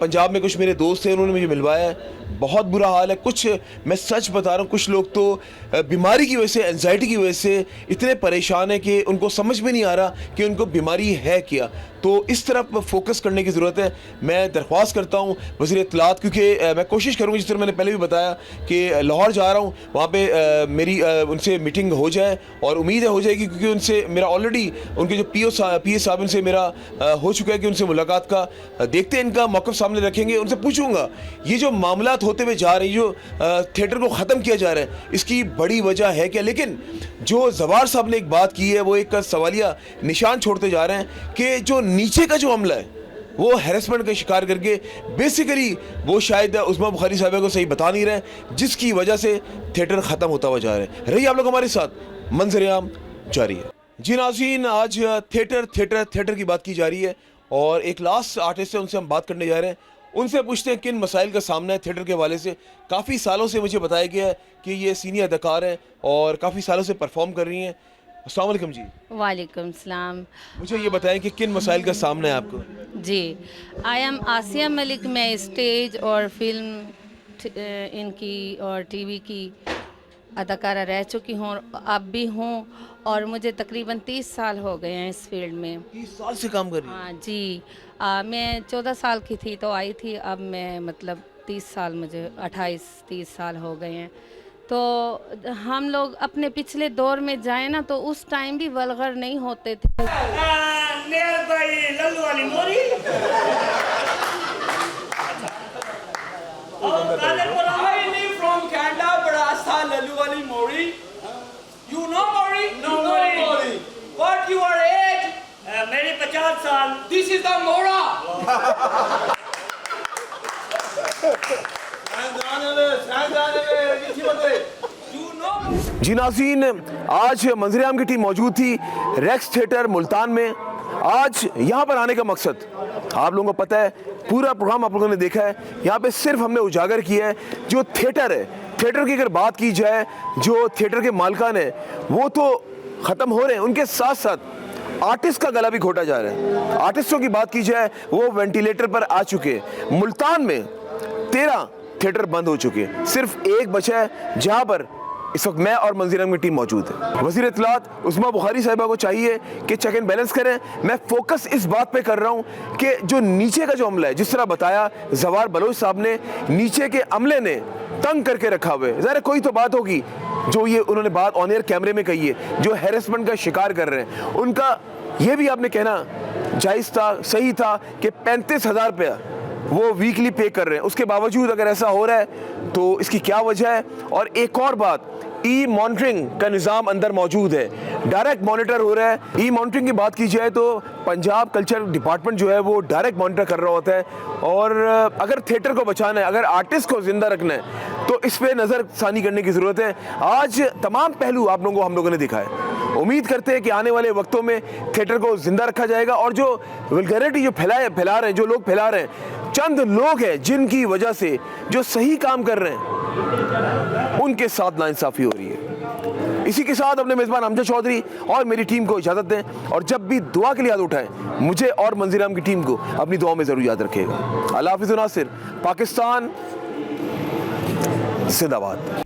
पंजाब में कुछ मेरे दोस्त हैं, उन्होंने मुझे मिलवाया है। बहुत बुरा हाल है। कुछ, मैं सच बता रहा हूँ, कुछ लोग तो बीमारी की वजह से, एंजाइटी की वजह से इतने परेशान हैं कि उनको समझ में नहीं आ रहा कि उनको बीमारी है क्या। तो इस तरफ फोकस करने की ज़रूरत है। मैं दरख्वास्त करता हूँ वज़ीर इत्तलात, क्योंकि मैं कोशिश करूँगी, जिस तरह मैंने पहले भी बताया कि लाहौर जा रहा हूँ, वहाँ पे मेरी उनसे मीटिंग हो जाए और उम्मीद है हो जाएगी, क्योंकि उनसे मेरा ऑलरेडी उनके जो पीए साहब उनसे मेरा हो चुका है कि उनसे मुलाकात का देखते हैं, इनका मौक़िफ़ सामने रखेंगे। उनसे पूछूंगा ये जो मामलात होते हुए जा रहे हैं, जो थिएटर को ख़त्म किया जा रहा है, इसकी बड़ी वजह है क्या। लेकिन जो जवार साहब ने एक बात की है, वो एक सवालिया निशान छोड़ते जा रहे हैं कि जो नीचे का जो अमला है वो हैरेसमेंट का शिकार करके बेसिकली वो शायद उस्मा बुखारी साहब को सही बता नहीं रहे, जिसकी वजह से थिएटर ख़त्म होता हुआ जा रहा है। रहिए आप लोग हमारे साथ, मंजर-ए-आम जारी है। जी नाज़रीन, आज थिएटर की बात की जा रही है और एक लास्ट आर्टिस्ट है, उनसे हम बात करने जा रहे हैं। उनसे पूछते हैं किन मसाइल का सामना है थिएटर के हवाले से। काफ़ी सालों से मुझे बताया गया है कि ये सीनियर अदाकार हैं और काफ़ी सालों से परफॉर्म कर रही हैं। अस्सलाम वालेकुम जी। वालेकुम सलाम। मुझे ये बताएं कि किन मसाइल का सामना है आपको। जी, आई एम आसिया मलिक। मैं स्टेज और फिल्म इनकी और टीवी की अदाकारा रह चुकी हूँ, अब भी हूँ, और मुझे तकरीबन 30 साल हो गए हैं इस फील्ड में। 30 साल से काम कर रही हैं? हाँ जी। मैं 14 साल की थी तो आई थी, अब मैं मतलब 30 साल, मुझे 28-30 साल हो गए हैं। तो हम लोग अपने पिछले दौर में जाएं ना, तो उस टाइम भी वल्गर नहीं होते थे। नेर भाई लल्लू वाली मोरी I live from Canada, but I saw Lalu Wali Mori. You know Mori? No Mori. What your age? मेरी 50 साल। This is the Mora. You know. जी नाज़रीन, आज मंजर-ए-आम की टीम मौजूद थी रेक्स थिएटर मुल्तान में। आज यहाँ पर आने का मकसद आप लोगों को पता है, पूरा प्रोग्राम आप लोगों ने देखा है। यहाँ पे सिर्फ हमने उजागर किया है जो थिएटर है। थिएटर की अगर बात की जाए, जो थिएटर के मालिकान हैं वो तो ख़त्म हो रहे हैं, उनके साथ साथ आर्टिस्ट का गला भी घोटा जा रहा है। आर्टिस्टों की बात की जाए, वो वेंटिलेटर पर आ चुके हैं। मुल्तान में 13 थिएटर बंद हो चुके हैं, सिर्फ एक बचा है जहाँ पर इस वक्त मैं और मंजर-ए-आम की टीम मौजूद है। वज़ीर इत्तलात उस्मा बुखारी साहिबा को चाहिए कि चेक एंड बैलेंस करें। मैं फोकस इस बात पे कर रहा हूँ कि जो नीचे का जो अमला है, जिस तरह बताया जवार बलोच साहब ने, नीचे के अमले ने तंग करके रखा हुआ है। ज़रा कोई तो बात होगी जो ये उन्होंने बात ऑन एयर कैमरे में कही है, जो हैरेसमेंट का शिकार कर रहे हैं। उनका ये भी आपने कहना जायज़ था, सही था कि 35,000 रुपया वो वीकली पे कर रहे हैं। उसके बावजूद अगर ऐसा हो रहा है तो इसकी क्या वजह है। और एक और बात, ई मॉनिटरिंग का निज़ाम अंदर मौजूद है, डायरेक्ट मॉनिटर हो रहा है। ई मॉनिटरिंग की बात की जाए तो पंजाब कल्चर डिपार्टमेंट जो है वो डायरेक्ट मॉनिटर कर रहा होता है। और अगर थिएटर को बचाना है, अगर आर्टिस्ट को जिंदा रखना है, तो इस पे नज़रसानी करने की ज़रूरत है। आज तमाम पहलू आप लोगों को हम लोगों ने दिखाए। उम्मीद करते हैं कि आने वाले वक्तों में थिएटर को जिंदा रखा जाएगा। और जो वल्गैरिटी जो फैला रहे हैं, जो लोग फैला रहे हैं, चंद लोग हैं जिनकी वजह से जो सही काम कर रहे हैं उनके साथ नाइंसाफ़ी हो रही है। इसी के साथ अपने मेज़बान अमजद चौधरी और मेरी टीम को इजाज़त दें, और जब भी दुआ के लिए याद उठाएं, मुझे और मंजर-ए-आम की टीम को अपनी दुआओं में ज़रूर याद रखिएगा। अल्लाह हाफ़िज़। नासिर, पाकिस्तान जिंदाबाद।